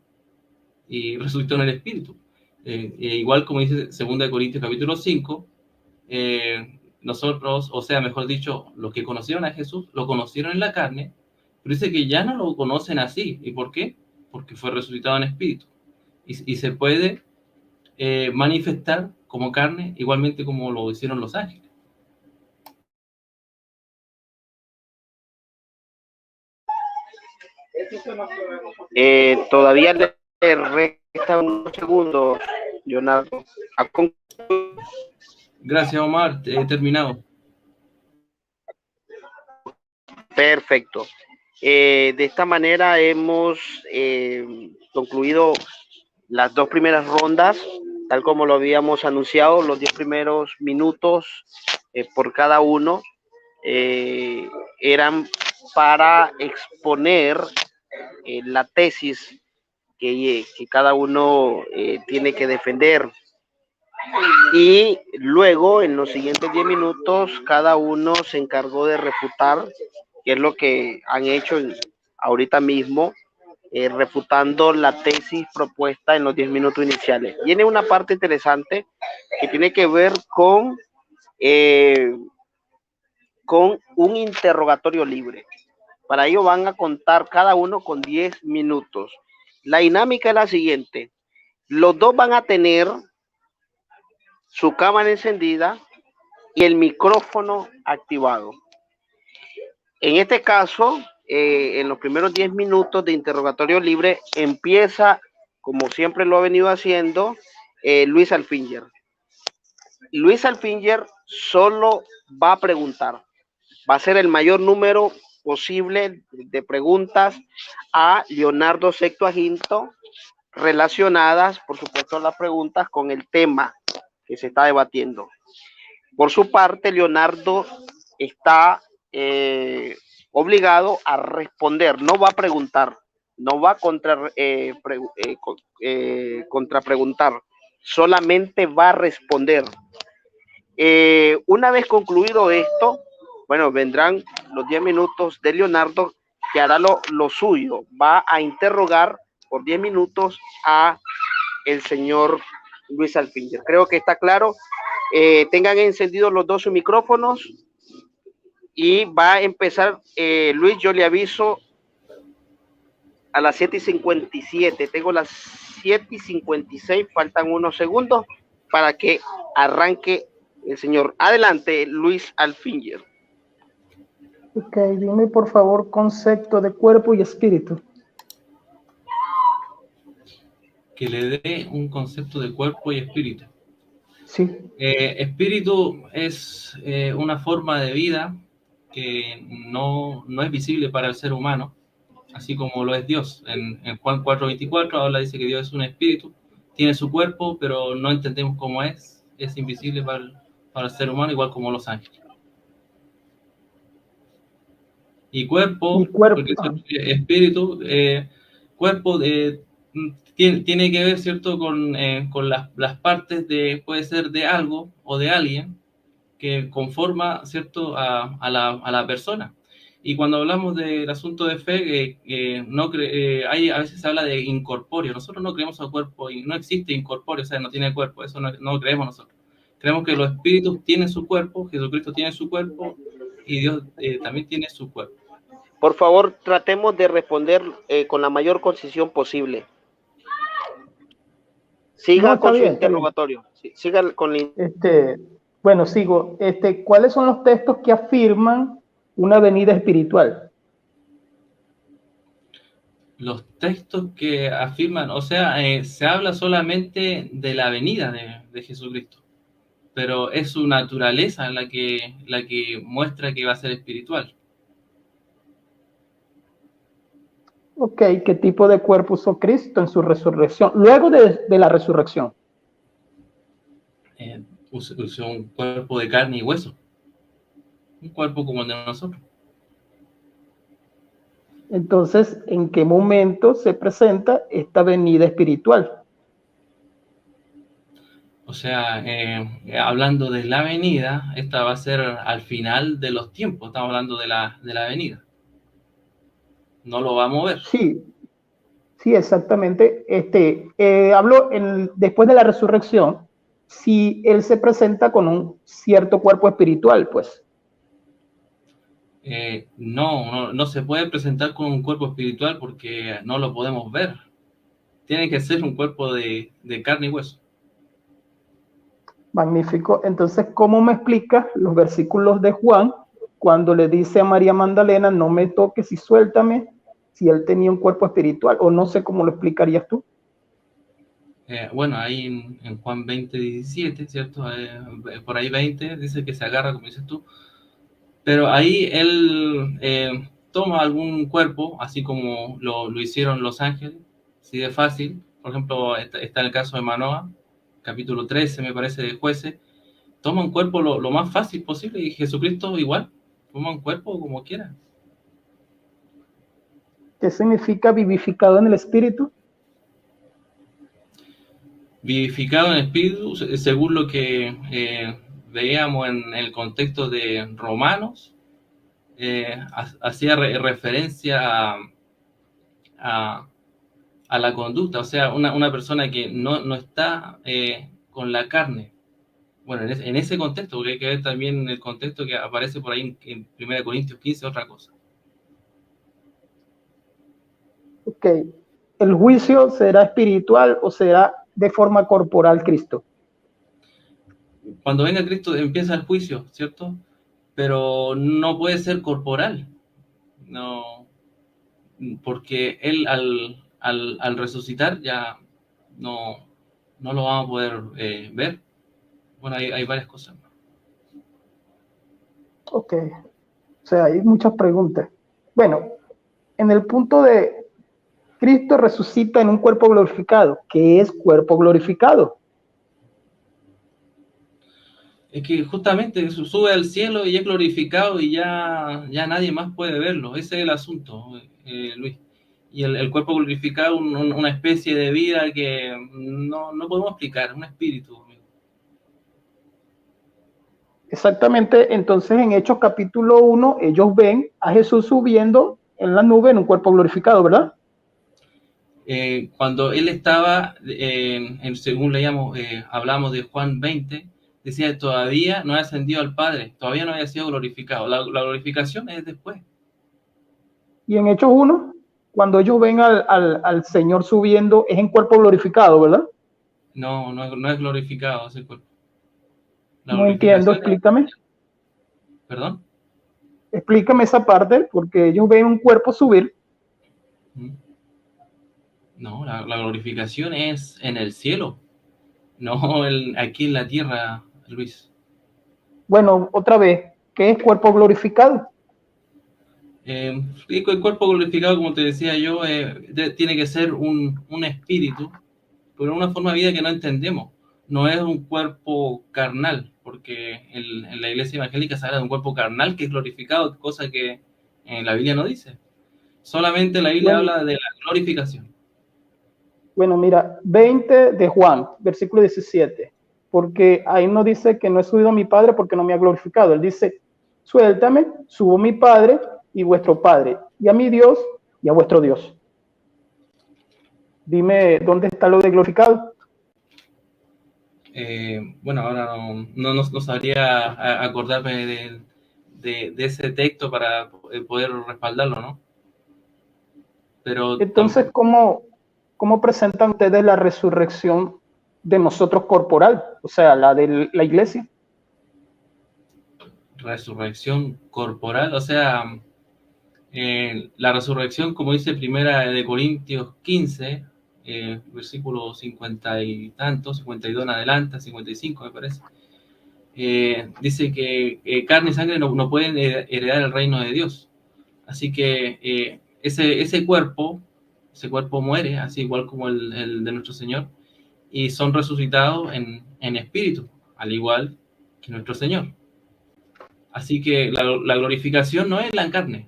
y resucitó en el espíritu. Igual como dice 2 Corintios capítulo 5, nosotros, o sea, mejor dicho, los que conocieron a Jesús, lo conocieron en la carne, pero dice que ya no lo conocen así. ¿Y por qué? Porque fue resucitado en espíritu. Y se puede manifestar como carne, igualmente como lo hicieron los ángeles.
Todavía le resta unos segundos, Leonardo.
Gracias, Omar. He terminado.
Perfecto. De esta manera hemos concluido las 2 primeras rondas, tal como lo habíamos anunciado. Los 10 primeros minutos por cada uno eran para exponer la tesis que cada uno tiene que defender. Y luego, en los siguientes 10 minutos, cada uno se encargó de refutar que es lo que han hecho ahorita mismo, refutando la tesis propuesta en los 10 minutos iniciales. Viene una parte interesante que tiene que ver con un interrogatorio libre. Para ello van a contar cada uno con 10 minutos. La dinámica es la siguiente. Los dos van a tener su cámara encendida y el micrófono activado. En este caso, en los primeros 10 minutos de interrogatorio libre, empieza, como siempre lo ha venido haciendo, Luis Alfinger. Luis Alfinger solo va a preguntar. Va a ser el mayor número posible de preguntas a Leonardo Septuaginto relacionadas, por supuesto, las preguntas con el tema que se está debatiendo. Por su parte, Leonardo está obligado a responder, no va a preguntar, no va a contrapreguntar, solamente va a responder. Una vez concluido esto, bueno, vendrán los 10 minutos de Leonardo, que hará lo suyo, va a interrogar por 10 minutos a el señor Luis Alfinger. Creo que está claro. Tengan encendidos los dos sus micrófonos y va a empezar, Luis, yo le aviso a las 7:57, tengo las 7:56, faltan unos segundos para que arranque el señor. Adelante, Luis Alfinger.
Ok, dime por favor concepto de cuerpo y espíritu.
Que le dé un concepto de cuerpo y espíritu.
Sí.
Espíritu es una forma de vida que no es visible para el ser humano, así como lo es Dios. En Juan 4:24 habla, dice que Dios es un espíritu, tiene su cuerpo, pero no entendemos cómo es invisible para el ser humano, igual como los ángeles. Y cuerpo, porque espíritu, cuerpo tiene que ver, ¿cierto?, con las partes puede ser de algo o de alguien que conforma, ¿cierto?, a la persona. Y cuando hablamos del asunto de fe, a veces se habla de incorpóreo. Nosotros no creemos al cuerpo, y no existe incorpóreo, o sea, no tiene cuerpo, eso no creemos nosotros. Creemos que los espíritus tienen su cuerpo, Jesucristo tiene su cuerpo, y Dios también tiene su cuerpo.
Por favor, tratemos de responder con la mayor concisión posible. Siga con su interrogatorio. Siga con
bueno, sigo. ¿Cuáles son los textos que afirman una venida espiritual?
Los textos que afirman, o sea, se habla solamente de la venida de Jesucristo, pero es su naturaleza la que muestra que va a ser espiritual.
Ok, ¿qué tipo de cuerpo usó Cristo en su resurrección? Luego de la resurrección.
Usó un cuerpo de carne y hueso, un cuerpo como el de nosotros.
Entonces, ¿en qué momento se presenta esta venida espiritual?
O sea, hablando de la venida, esta va a ser al final de los tiempos, estamos hablando de la venida. No lo va a mover.
Sí, exactamente. Hablo después de la resurrección, si él se presenta con un cierto cuerpo espiritual, pues.
No se puede presentar con un cuerpo espiritual porque no lo podemos ver. Tiene que ser un cuerpo de carne y hueso.
Magnífico. Entonces, ¿cómo me explicas los versículos de Juan cuando le dice a María Magdalena, no me toques y suéltame, si él tenía un cuerpo espiritual? O no sé cómo lo explicarías tú.
Bueno, ahí en Juan 20:17, ¿cierto? Por ahí 20, dice que se agarra, como dices tú. Pero ahí él toma algún cuerpo, así como lo hicieron los ángeles, así de fácil. Por ejemplo, está el caso de Manoah, capítulo 13, me parece, de Jueces. Toma un cuerpo lo más fácil posible, y Jesucristo igual, toma un cuerpo como quiera.
¿Qué significa vivificado en el espíritu?
Vivificado en el espíritu, según lo que veíamos en el contexto de Romanos, hacía referencia a la conducta, o sea, una persona que no está con la carne. Bueno, en ese contexto, porque hay que ver también el contexto que aparece por ahí en 1 Corintios 15, otra cosa.
Ok. ¿El juicio será espiritual o será de forma corporal, Cristo?
Cuando venga Cristo empieza el juicio, ¿cierto? Pero no puede ser corporal, no, porque Él al resucitar ya no lo vamos a poder ver. Bueno, hay varias cosas.
Ok. O sea, hay muchas preguntas. Bueno, en el punto de Cristo resucita en un cuerpo glorificado. ¿Qué es cuerpo glorificado?
Es que justamente sube al cielo y es glorificado y ya nadie más puede verlo. Ese es el asunto, Luis. Y el cuerpo glorificado, una especie de vida que no podemos explicar, un espíritu.
Exactamente, entonces en Hechos capítulo 1, ellos ven a Jesús subiendo en la nube en un cuerpo glorificado, ¿verdad?
Cuando él estaba, según leíamos, hablamos de Juan 20, decía, todavía no ha ascendido al Padre, todavía no había sido glorificado. La glorificación es después.
Y en Hechos 1, cuando ellos ven al Señor subiendo, es en cuerpo glorificado, ¿verdad?
No es glorificado ese cuerpo. La
No entiendo,
glorificación
explícame.
¿Perdón?
Explícame esa parte, porque ellos ven un cuerpo subir.
No, la glorificación es en el cielo, no aquí en la tierra, Luis.
Bueno, otra vez, ¿qué es cuerpo glorificado?
El cuerpo glorificado, como te decía yo, tiene que ser un espíritu, pero una forma de vida que no entendemos. No es un cuerpo carnal, porque en la iglesia evangélica se habla de un cuerpo carnal que es glorificado, cosa que en la Biblia no dice. Solamente la Biblia habla de la glorificación.
Bueno, mira, 20 de Juan, versículo 17, porque ahí no dice que no he subido a mi Padre porque no me ha glorificado. Él dice, suéltame, subo a mi Padre y vuestro Padre, y a mi Dios y a vuestro Dios. Dime, ¿dónde está lo de glorificado?
Bueno, ahora no sabría acordarme de ese texto para poder respaldarlo, ¿no? Pero
entonces, ¿cómo presentan ustedes la resurrección de nosotros corporal? O sea, la de la iglesia.
Resurrección corporal, o sea, la resurrección, como dice 1 Corintios 15, versículo 50 y tanto, 52 en adelante, 55 me parece, dice que carne y sangre no pueden heredar el reino de Dios. Así que ese cuerpo muere, así igual como el de nuestro Señor, y son resucitados en espíritu, al igual que nuestro Señor. Así que la glorificación no es la carne.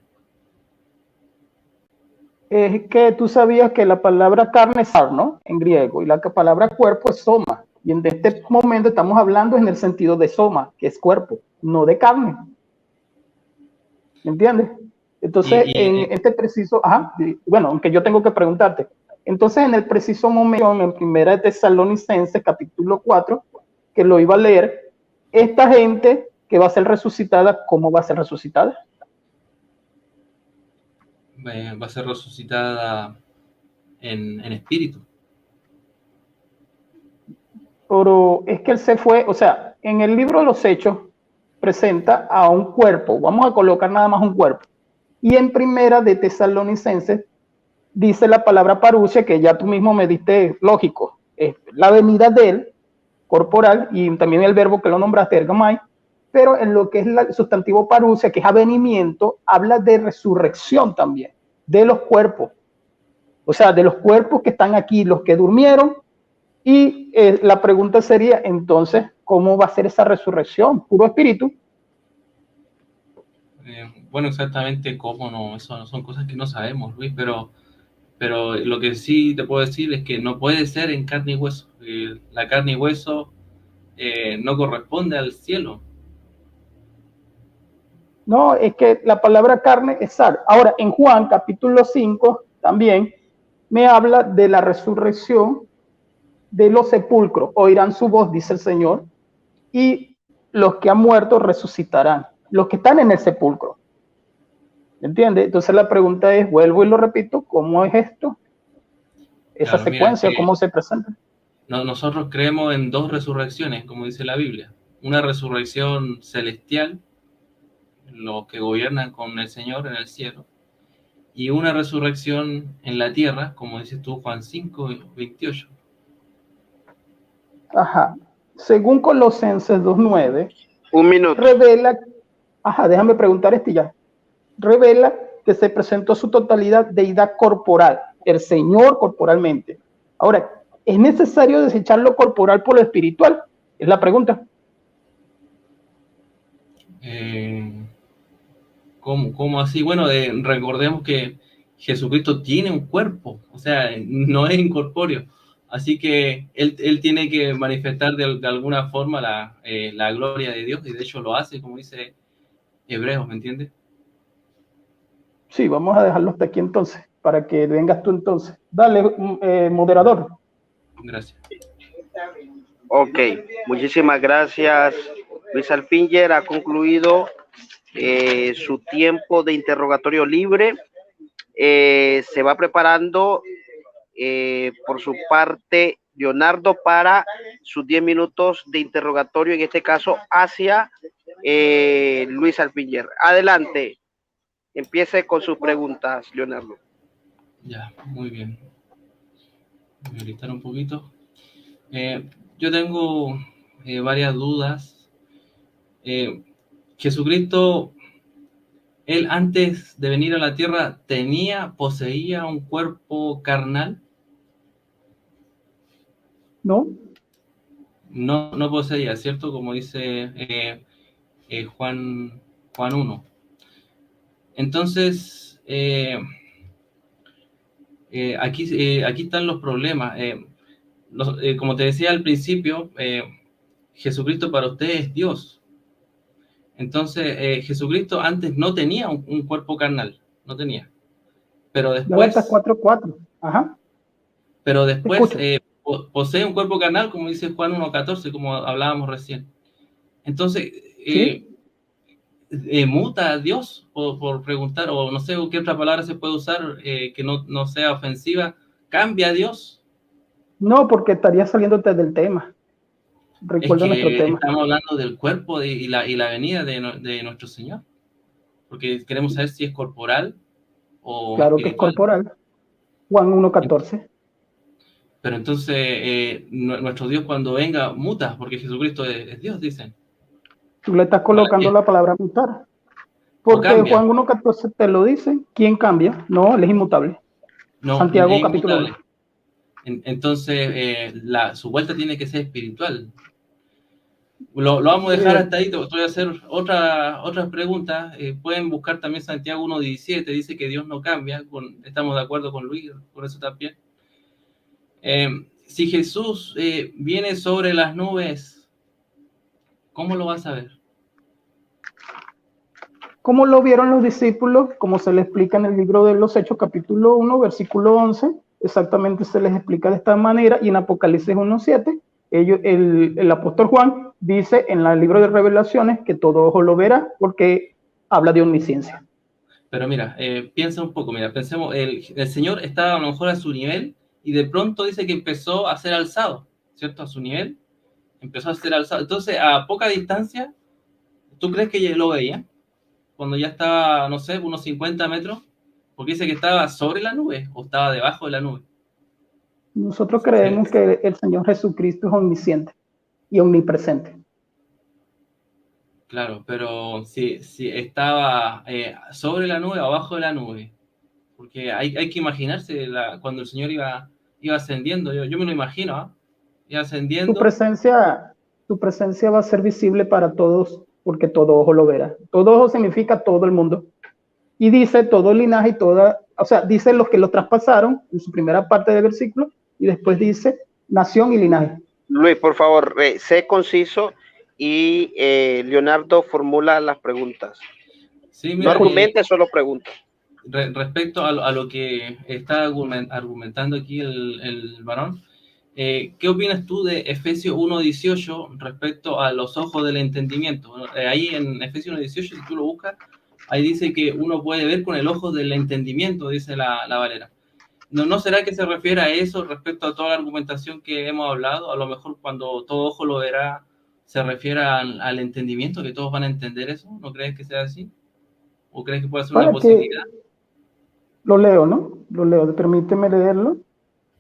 Es que tú sabías que la palabra carne es sar, ¿no? En griego, y la palabra cuerpo es soma. Y en este momento estamos hablando en el sentido de soma, que es cuerpo, no de carne. ¿Me entiendes? Entonces, en este preciso, bueno, aunque yo tengo que preguntarte, entonces en el preciso momento, en Primera de Tesalonicenses, capítulo 4, que lo iba a leer, esta gente que va a ser resucitada, ¿cómo va a ser resucitada?
Va a ser resucitada en espíritu.
Pero es que él se fue, o sea, en el libro de los Hechos presenta a un cuerpo, vamos a colocar nada más un cuerpo, y en Primera de Tesalonicenses dice la palabra parusia, que ya tú mismo me diste lógico, es la venida de él, corporal, y también el verbo que lo nombraste, ergamai, pero en lo que es el sustantivo parusia, que es avenimiento, habla de resurrección también, de los cuerpos, o sea, de los cuerpos que están aquí, los que durmieron, y la pregunta sería, entonces, ¿cómo va a ser esa resurrección? ¿Puro espíritu?
Bueno, exactamente cómo no, eso son cosas que no sabemos, Luis, pero lo que sí te puedo decir es que no puede ser en carne y hueso. La carne y hueso no corresponde al cielo.
No, es que la palabra carne es sal. Ahora, en Juan capítulo 5 también me habla de la resurrección de los sepulcros. Oirán su voz, dice el Señor, y los que han muerto resucitarán. Los que están en el sepulcro. ¿Entiendes? Entonces la pregunta es, vuelvo y lo repito, ¿cómo es esto? Esa
Claro,
secuencia,
mira,
¿cómo se presenta?
nosotros creemos en dos resurrecciones, como dice la Biblia. Una resurrección celestial, los que gobiernan con el Señor en el cielo, y una resurrección en la tierra, como dices tú, Juan 5:28.
Ajá. Según Colosenses 2:9,
Un minuto.
revela, déjame preguntar esto ya, revela que se presentó su totalidad deidad corporal, el Señor corporalmente. Ahora, ¿es necesario desechar lo corporal por lo espiritual? Es la pregunta.
¿Cómo así? Bueno, recordemos que Jesucristo tiene un cuerpo, o sea, no es incorpóreo. Así que él tiene que manifestar de alguna forma la gloria de Dios, y de hecho lo hace, como dice Hebreos, ¿me entiendes?
Sí, vamos a dejarlo hasta aquí entonces, para que vengas tú entonces. Dale, moderador.
Gracias.
Ok, muchísimas gracias. Luis Alfinger ha concluido su tiempo de interrogatorio libre. Se va preparando por su parte Leonardo para sus 10 minutos de interrogatorio, en este caso hacia Luis Alfinger. Adelante, empiece con sus preguntas, Leonardo.
Ya, muy bien. Voy a listar un poquito. Yo tengo varias dudas. Jesucristo, él antes de venir a la tierra, poseía un cuerpo carnal.
¿No?
No poseía, ¿cierto? Como dice Juan 1. Entonces, aquí están los problemas. Como te decía al principio, Jesucristo para usted es Dios. Entonces, Jesucristo antes no tenía un cuerpo carnal, no tenía. Pero
Gálatas
después,
4:4. Ajá.
pero
Te
después
escucho.
posee un cuerpo carnal, como dice Juan 1:14, como hablábamos recién. Entonces,
Sí.
muta a Dios por preguntar, o no sé qué otra palabra se puede usar que no sea ofensiva, cambia a Dios.
No, porque estaría saliéndote del tema.
Es
Recuerda nuestro
que
tema.
estamos hablando del cuerpo y la venida de nuestro Señor, porque queremos saber si es corporal o
Claro que es
espiritual.
corporal. Juan 1:14.
Pero entonces nuestro Dios cuando venga muta, porque Jesucristo es Dios, dicen.
Tú le estás
¿Para
colocando
qué?
la palabra mutar.
¿O
Porque
cambia?
Juan 1:14 te lo dice. ¿Quién cambia? No, él es inmutable.
No, es
Santiago capítulo
inmutable.
1.
Entonces su vuelta tiene que ser espiritual. Lo vamos a dejar hasta ahí. Te voy a hacer otras preguntas. Pueden buscar también Santiago 1:17. Dice que Dios no cambia. Estamos de acuerdo con Luis, por eso también. Si Jesús viene sobre las nubes, ¿cómo lo vas a ver?
¿Cómo lo vieron los discípulos? Como se les explica en el libro de los Hechos, capítulo 1, versículo 11, exactamente se les explica de esta manera, y en Apocalipsis 1:7, el apóstol Juan dice en el libro de Revelaciones que todo ojo lo verá, porque habla de omnisciencia.
Pero mira, piensa un poco, mira, pensemos, el Señor estaba a lo mejor a su nivel, y de pronto dice que empezó a ser alzado, ¿cierto? A su nivel, empezó a ser alzado. Entonces, a poca distancia, ¿tú crees que ya lo veía? Cuando ya estaba, no sé, unos 50 metros, porque dice que estaba sobre la nube o estaba debajo de la nube.
Nosotros creemos que el Señor Jesucristo es omnisciente y omnipresente.
Claro, pero si estaba sobre la nube o abajo de la nube, porque hay que imaginarse cuando el Señor iba ascendiendo, yo me lo imagino, ¿eh? Iba ascendiendo.
Tu presencia va a ser visible para todos, porque todo ojo lo verá. Todo ojo significa todo el mundo. Y dice todo linaje y dice los que lo traspasaron en su primera parte del versículo, y después dice nación y linaje.
Luis, por favor, sé conciso y Leonardo formula las preguntas.
Sí,
No
mira,
argumente, solo pregunte.
respecto a lo que está argumentando aquí el varón, ¿qué opinas tú de Efesios 1:18 respecto a los ojos del entendimiento? Ahí en Efesios 1:18, si tú lo buscas, ahí dice que uno puede ver con el ojo del entendimiento, dice la Valera. ¿No será que se refiere a eso respecto a toda la argumentación que hemos hablado? A lo mejor cuando todo ojo lo verá, se refiere al entendimiento, que todos van a entender eso. ¿No crees que sea así? ¿O crees que puede ser una
Para que
posibilidad?
lo leo, ¿no? Lo leo, permíteme leerlo.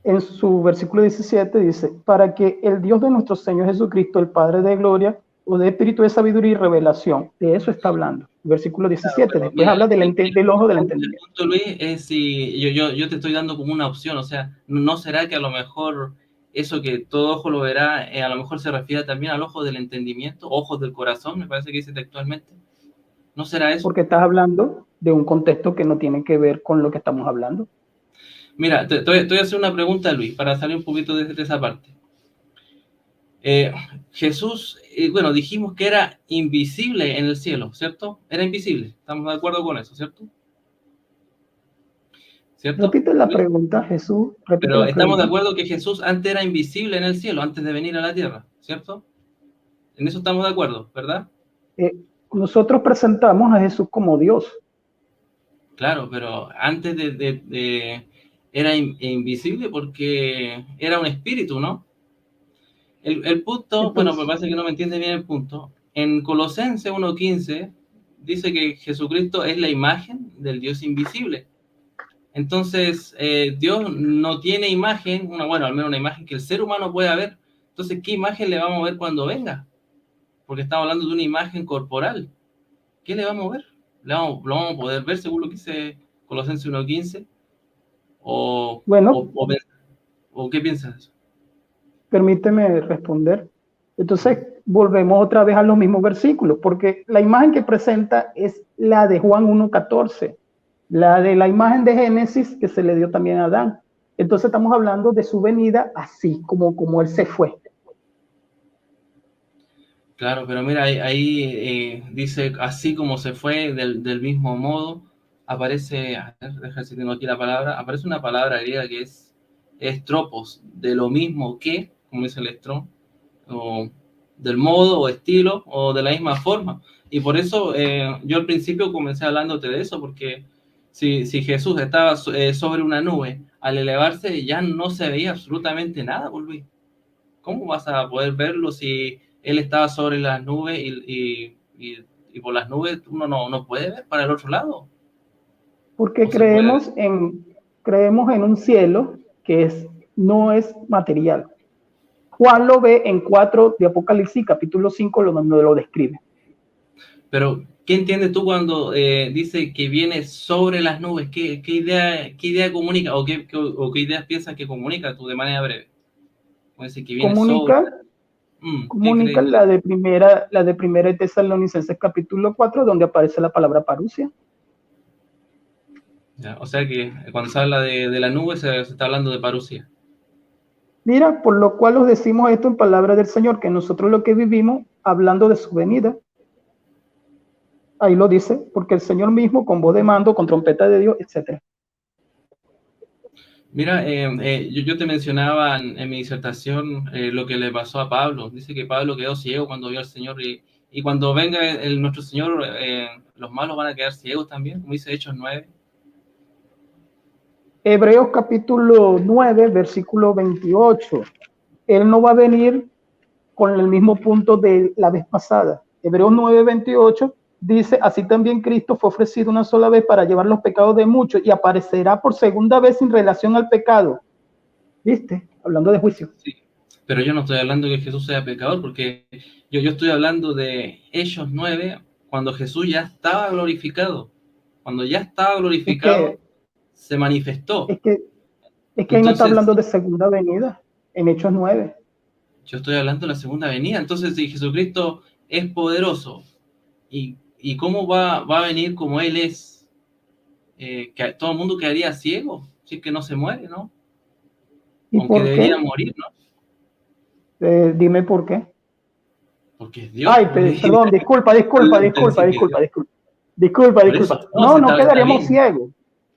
En su versículo 17 dice, para que el Dios de nuestro Señor Jesucristo, el Padre de gloria, o de espíritu de sabiduría y revelación, de eso está hablando. Versículo 17,
Pero
después
mira,
habla del ojo del
el
entendimiento.
punto, Luis, es si yo te estoy dando como una opción, o sea, ¿no será que a lo mejor eso que todo ojo lo verá, a lo mejor se refiere también al ojo del entendimiento, ojos del corazón, me parece que dice textualmente? ¿No será eso?
Porque estás hablando de un contexto que no tiene que ver con lo que estamos hablando.
Mira, te voy a hacer una pregunta, Luis, para salir un poquito de esa parte. Jesús, bueno, dijimos que era invisible en el cielo, ¿cierto? Era invisible, estamos de acuerdo con eso, ¿cierto? ¿Cierto?
Repite la pregunta, Jesús, repite
Pero
la
estamos de
pregunta.
acuerdo que Jesús antes era invisible en el cielo, antes de venir a la tierra, ¿cierto? En eso estamos de acuerdo, ¿verdad?
Nosotros presentamos a Jesús como Dios.
Claro, pero antes era invisible porque era un espíritu, ¿no? El punto, bueno, me
Entonces,
parece que no me entiende bien el punto. En Colosenses 1:15 dice que Jesucristo es la imagen del Dios invisible. Entonces, Dios no tiene imagen, bueno, al menos una imagen que el ser humano pueda ver. Entonces, ¿qué imagen le vamos a ver cuando venga? Porque estamos hablando de una imagen corporal. ¿Qué le vamos a ver? ¿Lo vamos a poder ver según lo que dice Colosenses 1:15?
bueno,
¿O qué piensas?
permíteme responder. Entonces, volvemos otra vez a los mismos versículos, porque la imagen que presenta es la de Juan 1:14, la de la imagen de Génesis que se le dio también a Adán. Entonces estamos hablando de su venida así como él se fue.
Claro, pero mira, ahí dice, así como se fue, del mismo modo, aparece, a ver, déjame si tengo aquí la palabra, aparece una palabra griega que es tropos, de lo mismo que, como dice el Strong, o del modo o estilo, o de la misma forma. Y por eso yo al principio comencé hablándote de eso, porque si Jesús estaba sobre una nube, al elevarse ya no se veía absolutamente nada, pues, Luis. ¿Cómo vas a poder verlo si él estaba sobre las nubes y por las nubes uno no puede ver para el otro lado?
Porque
¿O se puede?
creemos en un cielo que no es material. Juan lo ve en 4 de Apocalipsis, capítulo 5, donde lo describe.
Pero, ¿qué entiendes tú cuando dice que viene sobre las nubes? ¿Qué idea comunica o qué ideas piensas que comunica tú de manera breve? Puede decir que viene sobre.
Comunica la de primera de Tesalonicenses capítulo 4, donde aparece la palabra parusia.
Ya, o sea que cuando se habla de la nube se está hablando de parusia.
Mira, por lo cual os decimos esto en palabra del Señor, que nosotros lo que vivimos hablando de su venida. Ahí lo dice, porque el Señor mismo con voz de mando, con trompeta de Dios, etc.
Mira, yo te mencionaba en mi disertación lo que le pasó a Pablo. Dice que Pablo quedó ciego cuando vio al Señor y cuando venga nuestro Señor, los malos van a quedar ciegos también, como dice Hechos 9.
Hebreos capítulo 9, versículo 28. Él no va a venir con el mismo punto de la vez pasada. Hebreos 9, 28 dice, así también Cristo fue ofrecido una sola vez para llevar los pecados de muchos y aparecerá por segunda vez en relación al pecado. ¿Viste? Hablando de juicio.
Sí, pero yo no estoy hablando de que Jesús sea pecador, porque yo estoy hablando de Hechos 9, cuando Jesús ya estaba glorificado. Cuando ya estaba glorificado, se manifestó.
Es que ahí no está hablando de segunda venida, en Hechos 9.
Yo estoy hablando de la segunda venida. Entonces, si Jesucristo es poderoso, ¿y cómo va a venir como Él es? Que todo el mundo quedaría ciego, si es que no se muere, ¿no?
¿Y
aunque
por
debería
qué?
morir, ¿no?
Dime por qué.
Porque es Dios.
Ay, perdón, disculpa. Disculpa,
Por eso,
disculpa.
no,
No,
si
no
está
quedaríamos
bien.
ciegos.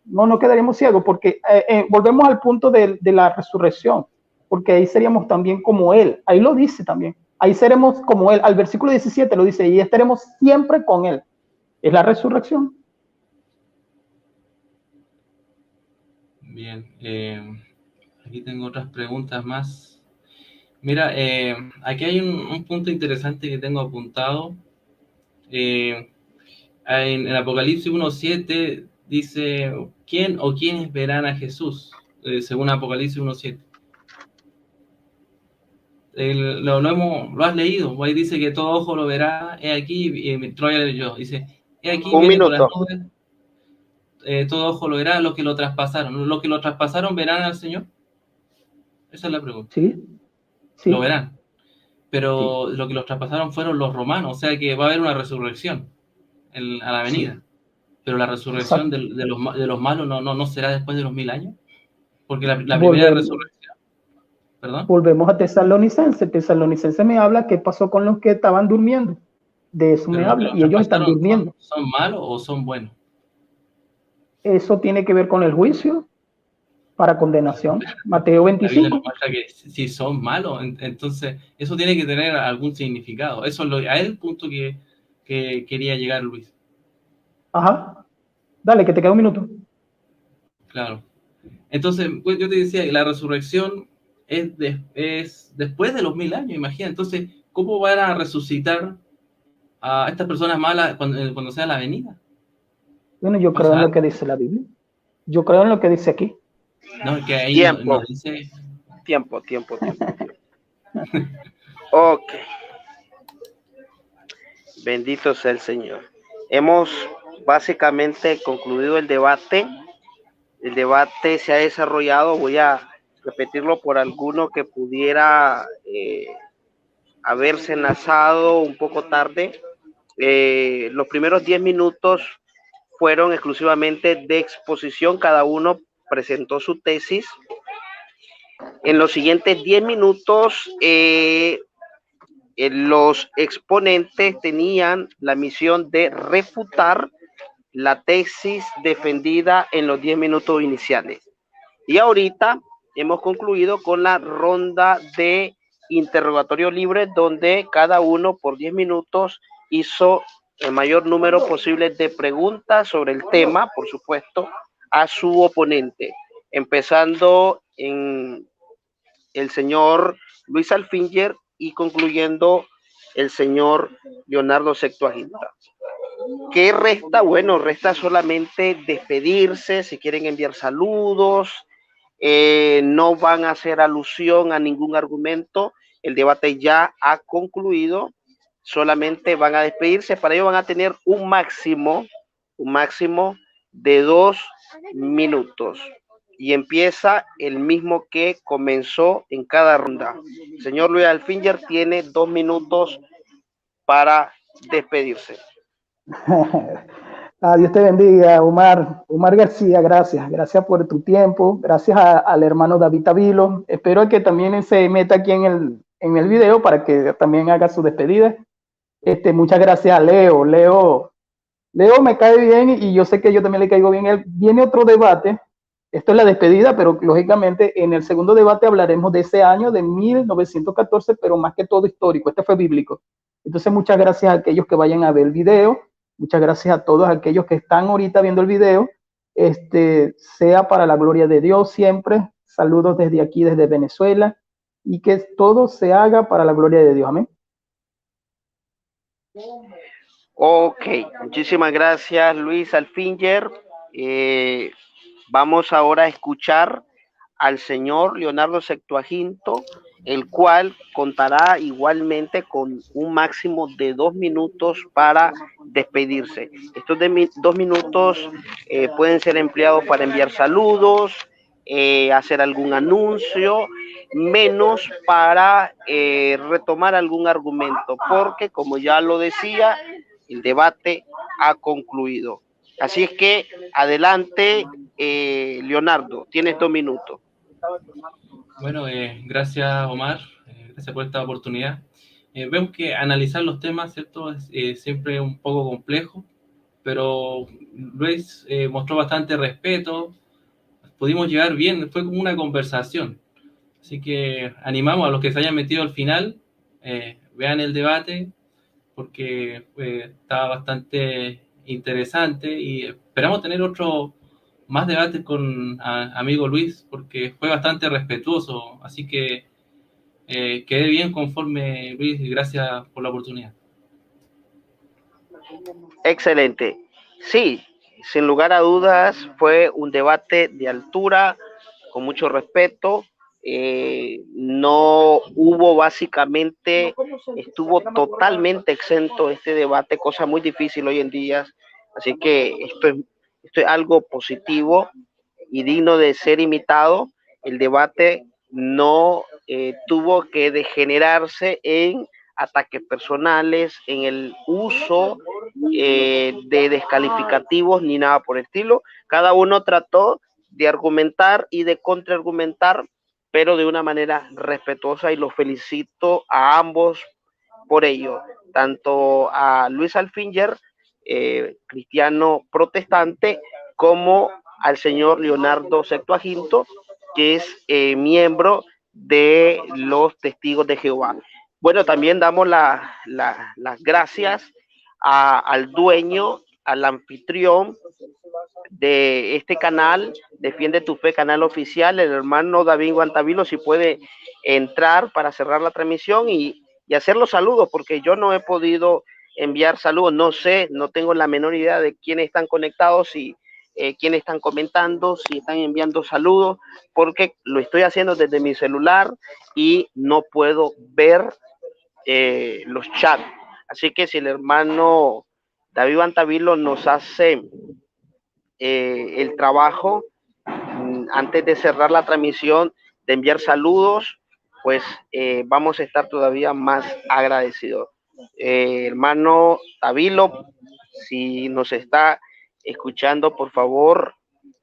No, no quedaríamos ciegos porque volvemos al punto de la resurrección, porque ahí seríamos también como Él. Ahí lo dice también. Ahí seremos como Él. Al versículo 17 lo dice, y estaremos siempre con Él. Es la resurrección.
Bien, aquí tengo otras preguntas más. Mira, aquí hay un punto interesante que tengo apuntado. En Apocalipsis 1.7 dice, ¿quién o quiénes verán a Jesús? Según Apocalipsis 1.7. Lo has leído, ahí dice que todo ojo lo verá, he aquí, yo, dice, he aquí
Un
viene con las
minuto.
nubes, todo ojo lo verá, los que lo traspasaron. ¿Los que lo traspasaron verán al Señor? Esa es la pregunta.
Sí,
Lo
sí,
verán.
sí,
Pero lo que los traspasaron fueron los romanos, o sea que va a haber una resurrección a la venida.
sí,
Pero la resurrección
exacto.
de los malos no será después de los 1000 años, porque la primera
Volvemos,
resurrección, perdón,
volvemos a Tesalonicense. Tesalonicense me habla qué pasó con los que estaban durmiendo. De eso
pero
me
los que
habla.
los
Y ellos están
traspasaron
durmiendo.
son malos o son buenos.
Eso tiene que ver con el juicio para condenación. Mateo
La Biblia nos
25.
muestra que si son malos, entonces eso tiene que tener algún significado. Eso es a el punto que quería llegar Luis.
Ajá. Dale, que te queda un minuto.
Claro. Entonces, pues, yo te decía que la resurrección es después de los 1000 años, imagina. Entonces, ¿cómo van a resucitar a estas personas malas cuando sea la venida?
Bueno, yo creo en
¿Pasa
lo que
algo?
dice la Biblia. Yo creo en lo que dice aquí.
No, es que ahí nos
Tiempo,
dice,
tiempo, tiempo, tiempo, tiempo. Ok, bendito sea el Señor. Hemos básicamente concluido el debate. El debate se ha desarrollado. Voy a repetirlo por alguno que pudiera haberse enlazado un poco tarde. Los primeros 10 minutos fueron exclusivamente de exposición. Cada uno presentó su tesis. En los siguientes 10 minutos, los exponentes tenían la misión de refutar la tesis defendida en los 10 minutos iniciales. Y ahorita hemos concluido con la ronda de interrogatorio libre, donde cada uno por 10 minutos hizo el mayor número posible de preguntas sobre el tema, por supuesto, a su oponente, empezando en el señor Luis Alfinger y concluyendo el señor Leonardo Septuaginta. ¿Qué resta? Bueno, resta solamente despedirse, si quieren enviar saludos, no van a hacer alusión a ningún argumento, el debate ya ha concluido, solamente van a despedirse, para ello van a tener un máximo de 2 minutos y empieza el mismo que comenzó en cada ronda. El señor Luis Alfinger tiene 2 minutos para despedirse.
Dios te bendiga, Omar. Omar García, gracias. Gracias por tu tiempo. Gracias al hermano David Avilo. Espero que también se meta aquí en el video para que también haga su despedida. Muchas gracias a Leo. Leo me cae bien y yo sé que yo también le caigo bien. Él viene otro debate. Esto es la despedida, pero lógicamente en el segundo debate hablaremos de ese año de 1914, pero más que todo histórico. Este fue bíblico. Entonces, muchas gracias a aquellos que vayan a ver el video. Muchas gracias a todos aquellos que están ahorita viendo el video. Sea para la gloria de Dios siempre. Saludos desde aquí, desde Venezuela. Y que todo se haga para la gloria de Dios. Amén.
Ok, muchísimas gracias Luis Alfinger. Vamos ahora a escuchar al señor Leonardo Septuaginto, el cual contará igualmente con un máximo de 2 minutos para despedirse. Estos 2 minutos pueden ser empleados para enviar saludos, hacer algún anuncio, menos para retomar algún argumento, porque como ya lo decía, el debate ha concluido. Así es que adelante, Leonardo, tienes 2 minutos.
bueno, gracias Omar, gracias por esta oportunidad. Vemos que analizar los temas, ¿cierto? Es siempre un poco complejo, pero Luis mostró bastante respeto, pudimos llegar bien, fue como una conversación. Así que animamos a los que se hayan metido al final, vean el debate, porque estaba bastante interesante y esperamos tener más debates con amigo Luis, porque fue bastante respetuoso. Así que quedé bien conforme, Luis, y gracias por la oportunidad.
Excelente. Sí, sin lugar a dudas fue un debate de altura, con mucho respeto. No hubo básicamente, estuvo totalmente exento este debate, cosa muy difícil hoy en día. Así que esto es algo positivo y digno de ser imitado. El debate no tuvo que degenerarse en ataques personales, en el uso de descalificativos ni nada por el estilo. Cada uno trató de argumentar y de contraargumentar, pero de una manera respetuosa, y los felicito a ambos por ello, tanto a Luis Alfinger, cristiano protestante, como al señor Leonardo Septuaginto, que es miembro de los Testigos de Jehová. Bueno, también damos las gracias al dueño, al anfitrión de este canal, Defiende tu Fe, canal oficial, el hermano David Guantavilo, si puede entrar para cerrar la transmisión y hacer los saludos, porque yo no he podido enviar saludos, no sé, no tengo la menor idea de quiénes están conectados y quiénes están comentando, si están enviando saludos, porque lo estoy haciendo desde mi celular y no puedo ver los chats. Así que si el hermano David Guantavilo nos hace el trabajo antes de cerrar la transmisión de enviar saludos, pues vamos a estar todavía más agradecidos. Hermano Tavilo, si nos está escuchando, por favor,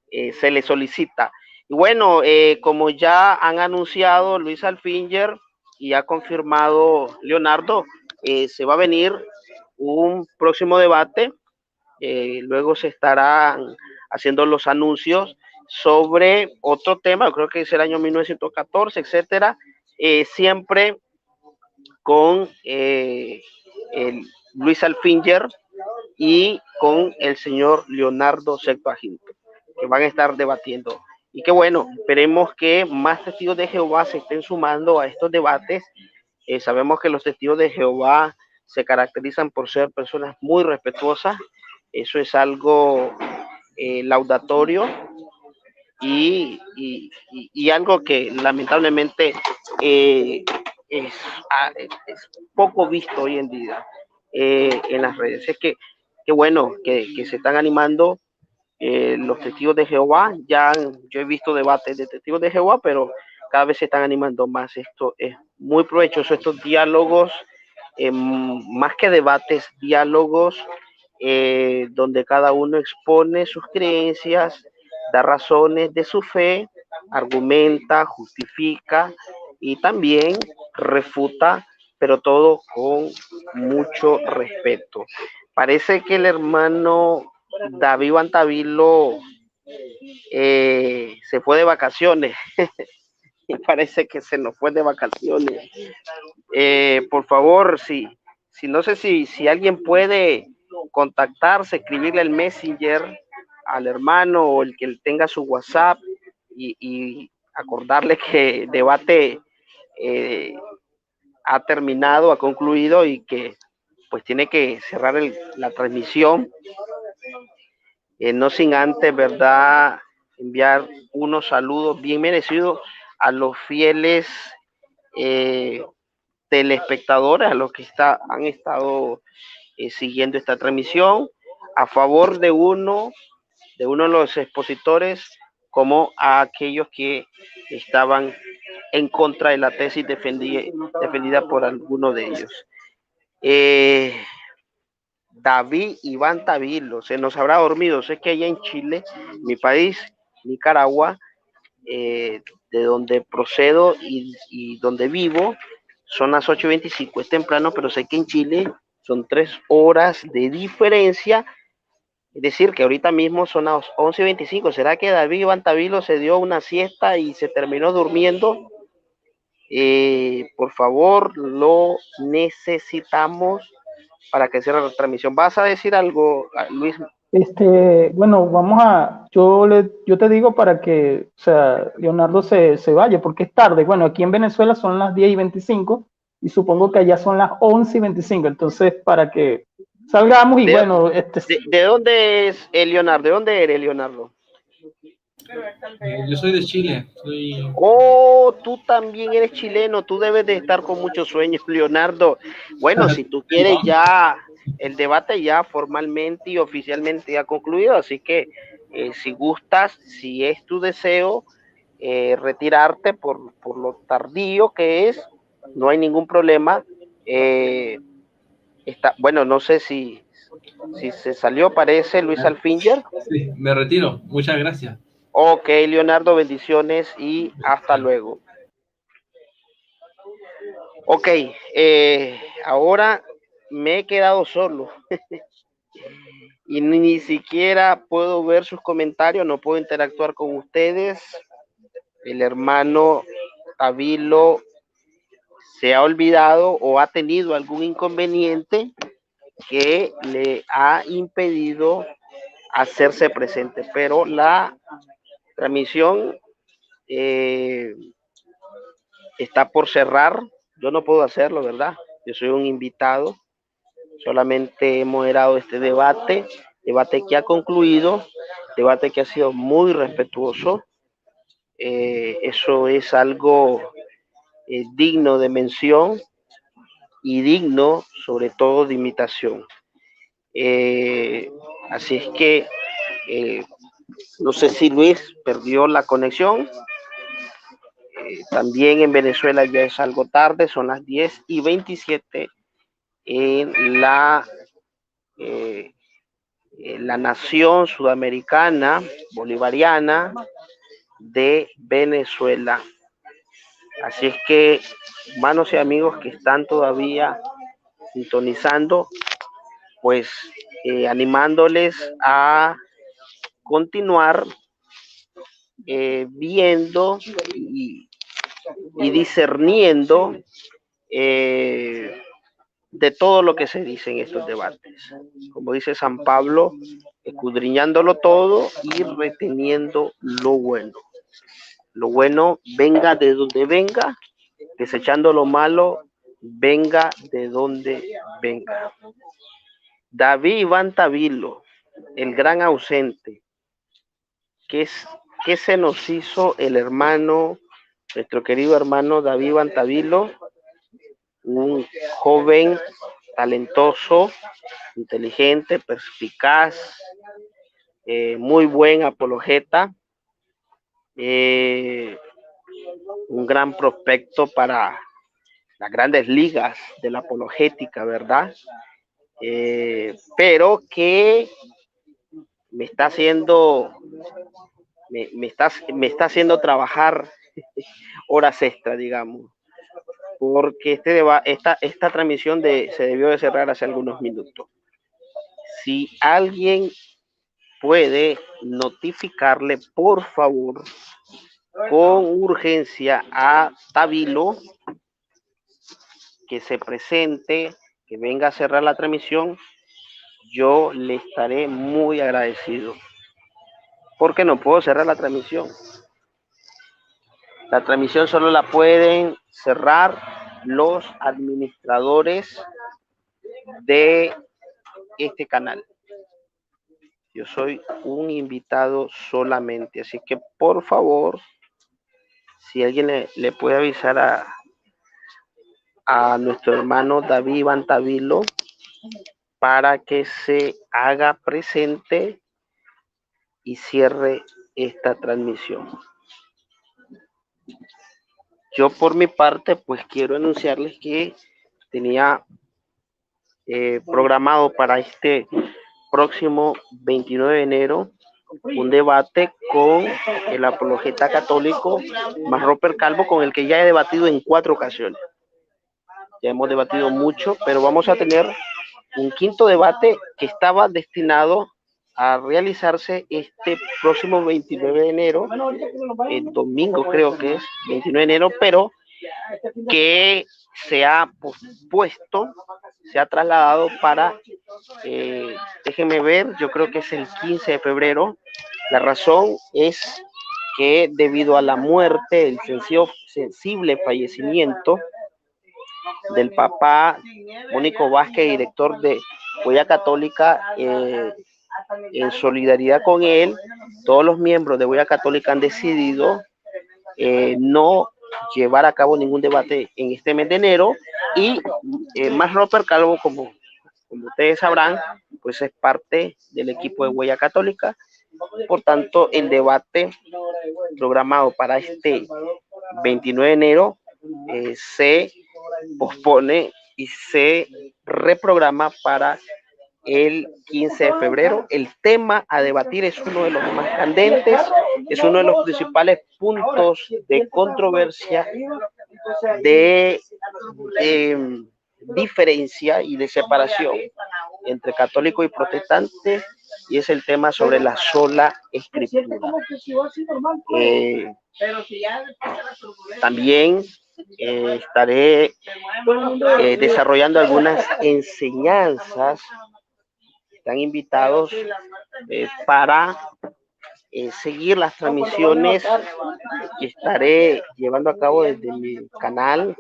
se le solicita. Y bueno, como ya han anunciado Luis Alfinger y ha confirmado Leonardo, se va a venir un próximo debate. Luego se estarán haciendo los anuncios sobre otro tema, creo que es el año 1914, etcétera, siempre con el Luis Alfinger y con el señor Leonardo Septuaginto, que van a estar debatiendo. Y que bueno, esperemos que más testigos de Jehová se estén sumando a estos debates. Sabemos que los testigos de Jehová se caracterizan por ser personas muy respetuosas. Eso es algo laudatorio y algo que lamentablemente es poco visto hoy en día en las redes. Es que bueno que se están animando los testigos de Jehová. Yo he visto debates de testigos de Jehová, pero cada vez se están animando más. Esto es muy provechoso, estos diálogos, más que debates, diálogos donde cada uno expone sus creencias, da razones de su fe, argumenta, justifica y también refuta, pero todo con mucho respeto. Parece que el hermano David Guantavilo se fue de vacaciones. Y parece que se nos fue de vacaciones. Por favor, si no sé si alguien puede contactarse, escribirle el Messenger al hermano o el que tenga su WhatsApp y acordarle que el debate ha terminado, ha concluido y que pues tiene que cerrar la transmisión, no sin antes, ¿verdad?, enviar unos saludos bien merecidos a los fieles telespectadores, a los que han estado siguiendo esta transmisión, a favor de uno de los expositores, como a aquellos que estaban en contra de la tesis defendida por alguno de ellos. David Iván Tavilo, se nos habrá dormido. Sé que allá en Chile, mi país, Nicaragua, de donde procedo y donde vivo, son las 8:25, es temprano, pero sé que en Chile son 3 horas de diferencia Es decir, que ahorita mismo son las 11:25. ¿Será que David Vantavilo se dio una siesta y se terminó durmiendo? Por favor, lo necesitamos para que cierre la transmisión. ¿Vas a decir algo, Luis?
Bueno, yo te digo para que, o sea, Leonardo se vaya, porque es tarde. Bueno, aquí en Venezuela son las 10:25 y supongo que allá son las 11:25. Entonces, para que salgamos y bueno,
¿De dónde es Leonardo? ¿De dónde eres, Leonardo?
Yo soy de Chile.
Oh, tú también eres chileno, tú debes de estar con muchos sueños, Leonardo. Bueno, si tú quieres ya, el debate ya formalmente y oficialmente ha concluido, así que si gustas, si es tu deseo retirarte por lo tardío que es, no hay ningún problema. Bueno, no sé si se salió, parece Luis Alfinger.
Sí, me retiro. Muchas gracias.
Ok, Leonardo, bendiciones y hasta luego. Ok, ahora me he quedado solo y ni siquiera puedo ver sus comentarios, no puedo interactuar con ustedes. El hermano Tavilo se ha olvidado o ha tenido algún inconveniente que le ha impedido hacerse presente, pero la transmisión está por cerrar. Yo no puedo hacerlo, ¿verdad? Yo soy un invitado. Solamente he moderado este debate que ha concluido, debate que ha sido muy respetuoso. Eso es algo digno de mención y digno sobre todo de imitación. Así es que no sé si Luis perdió la conexión. También en Venezuela ya es algo tarde, son las 10:27 en la nación sudamericana bolivariana de Venezuela. Así es que, hermanos y amigos que están todavía sintonizando, pues animándoles a continuar viendo y discerniendo de todo lo que se dice en estos debates. Como dice San Pablo, escudriñándolo todo y reteniendo lo bueno. Lo bueno venga de donde venga, desechando lo malo, venga de donde venga. David Vantavilo, el gran ausente. ¿Qué se nos hizo el hermano, nuestro querido hermano David Vantavilo? Un joven talentoso, inteligente, perspicaz, muy buen apologeta, un gran prospecto para las grandes ligas de la apologética, ¿verdad? Pero que me está haciendo trabajar horas extra, digamos, porque esta transmisión se debió de cerrar hace algunos minutos. Si alguien puede notificarle, por favor, con urgencia a Tavilo, que se presente, que venga a cerrar la transmisión, yo le estaré muy agradecido. Porque no puedo cerrar la transmisión. La transmisión solo la pueden cerrar los administradores de este canal. Yo soy un invitado solamente, así que por favor, si alguien le puede avisar a nuestro hermano David Vantavilo para que se haga presente y cierre esta transmisión. Yo por mi parte, pues quiero anunciarles que tenía programado para este próximo 29 de enero un debate con el apologeta católico Marroper Calvo, con el que ya he debatido en 4 ocasiones. Ya hemos debatido mucho, pero vamos a tener un quinto debate que estaba destinado a realizarse este próximo 29 de enero, domingo creo que es 29 de enero, pero que se ha pospuesto, se ha trasladado para, déjenme ver, yo creo que es el 15 de febrero. La razón es que debido a la muerte, el sensible fallecimiento del papá Mónico Vázquez, director de Huella Católica, en solidaridad con él, todos los miembros de Huella Católica han decidido no llevar a cabo ningún debate en este mes de enero, y más Robert Calvo, como ustedes sabrán, pues es parte del equipo de Huella Católica. Por tanto, el debate programado para este 29 de enero se pospone y se reprograma para el 15 de febrero. El tema a debatir es uno de los más candentes, es uno de los principales puntos de controversia, de diferencia y de separación entre católico y protestante, y es el tema sobre la sola escritura. También estaré desarrollando algunas enseñanzas. Están invitados para seguir las transmisiones que estaré llevando a cabo desde mi canal.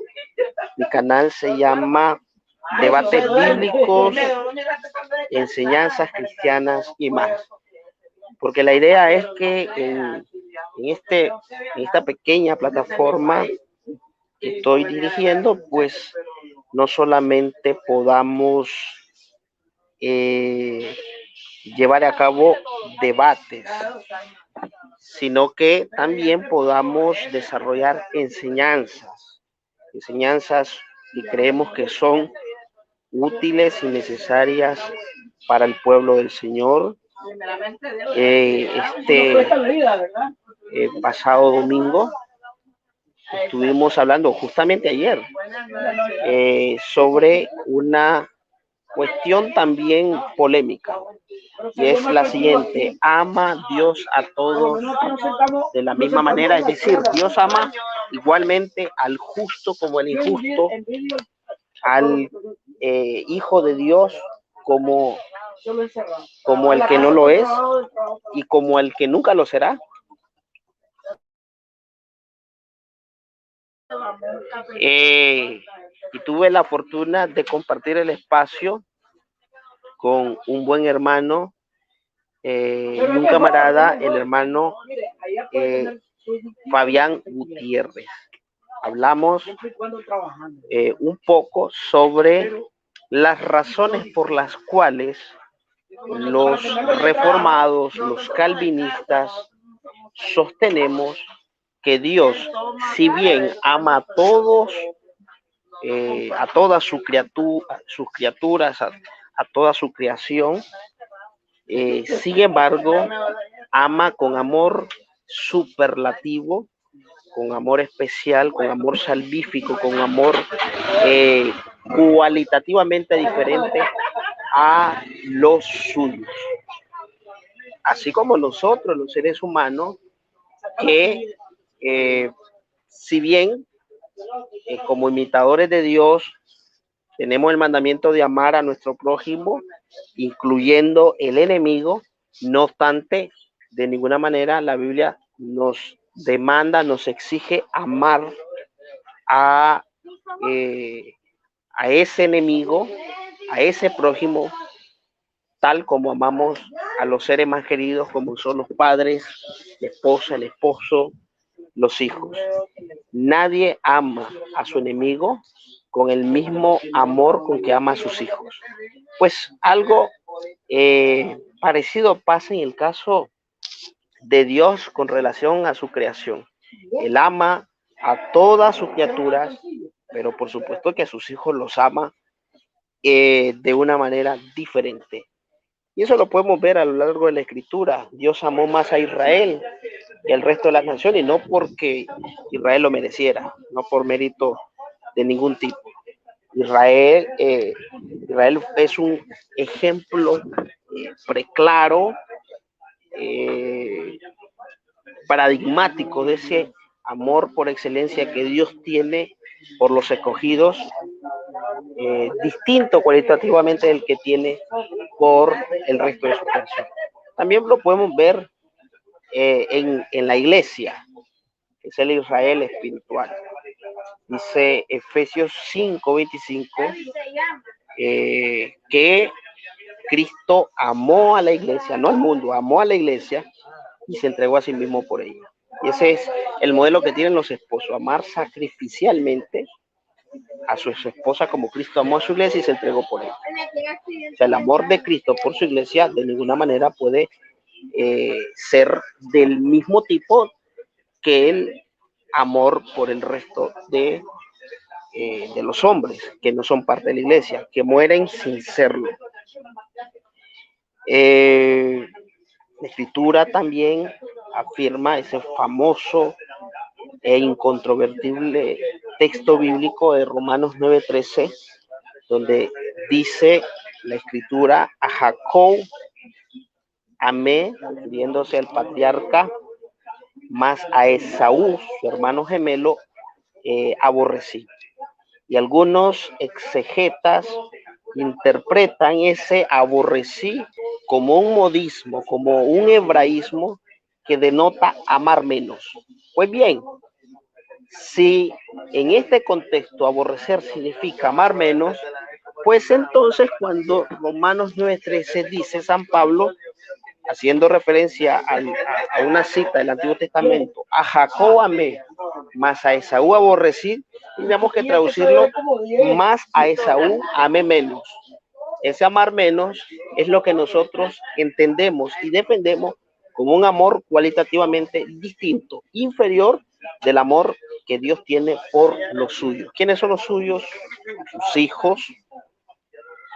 Mi canal se llama Debates Bíblicos, Enseñanzas Cristianas y más. Porque la idea es que en esta pequeña plataforma que estoy dirigiendo, pues no solamente podamos llevar a cabo debates, sino que también podamos desarrollar enseñanzas que creemos que son útiles y necesarias para el pueblo del Señor. Pasado domingo estuvimos hablando, justamente ayer, sobre una cuestión también polémica, y es la siguiente: ¿ama Dios a todos de la misma manera? Es decir, Dios ama igualmente al justo como al injusto, al hijo de Dios como el que no lo es y como el que nunca lo será. Y tuve la fortuna de compartir el espacio con un buen hermano y un camarada, el hermano Fabián Gutiérrez. Hablamos un poco sobre las razones por las cuales los reformados, los calvinistas, sostenemos que Dios, si bien ama a todos, a todas sus criaturas, a toda su creación, sin embargo, ama con amor superlativo, con amor especial, con amor salvífico, con amor cualitativamente diferente a los suyos. Así como nosotros, los seres humanos, que si bien como imitadores de Dios tenemos el mandamiento de amar a nuestro prójimo, incluyendo el enemigo, no obstante, de ninguna manera la Biblia nos demanda, nos exige amar a ese enemigo, a ese prójimo, tal como amamos a los seres más queridos, como son los padres, la esposa, el esposo, los hijos. Nadie ama a su enemigo con el mismo amor con que ama a sus hijos. Pues algo parecido pasa en el caso de Dios con relación a su creación. Él ama a todas sus criaturas, pero por supuesto que a sus hijos los ama de una manera diferente. Y eso lo podemos ver a lo largo de la Escritura. Dios amó más a Israel que al resto de las naciones, no porque Israel lo mereciera, no por mérito de ningún tipo. Israel es un ejemplo preclaro paradigmático de ese amor por excelencia que Dios tiene por los escogidos, distinto cualitativamente del que tiene por el resto de su creación. También lo podemos ver en la iglesia, que es el Israel espiritual. Dice Efesios 5:25 que Cristo amó a la iglesia, no al mundo, amó a la iglesia y se entregó a sí mismo por ella. Y ese es el modelo que tienen los esposos, amar sacrificialmente a su esposa como Cristo amó a su iglesia y se entregó por ella. O sea, el amor de Cristo por su iglesia de ninguna manera puede ser del mismo tipo que el amor por el resto de los hombres que no son parte de la iglesia, que mueren sin serlo. La escritura también afirma ese famoso e incontrovertible texto bíblico de Romanos 9:13, donde dice la escritura: a Jacob amé, refiriéndose al patriarca, más a Esaú, su hermano gemelo, aborrecí. Y algunos exegetas interpretan ese aborrecí como un modismo, como un hebraísmo que denota amar menos. Pues bien, si en este contexto aborrecer significa amar menos, pues entonces cuando Romanos 9:13 dice San Pablo, haciendo referencia a una cita del Antiguo Testamento, a Jacob amé, más a Esaú aborrecí, tenemos que traducirlo: más a Esaú amé menos. Ese amar menos es lo que nosotros entendemos y defendemos como un amor cualitativamente distinto, inferior del amor que Dios tiene por los suyos. ¿Quiénes son los suyos? Sus hijos,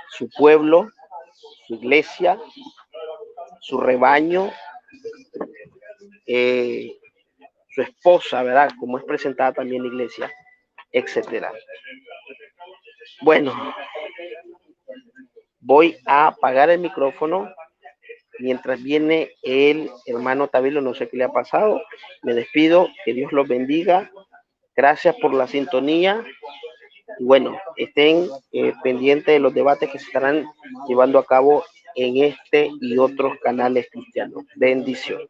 su pueblo, su iglesia, su rebaño, su esposa, ¿verdad? Como es presentada también en la iglesia, etcétera. Bueno, voy a apagar el micrófono mientras viene el hermano Tabilo, no sé qué le ha pasado. Me despido, que Dios los bendiga. Gracias por la sintonía. Y bueno, estén pendientes de los debates que se estarán llevando a cabo en este y otros canales cristianos. Bendiciones.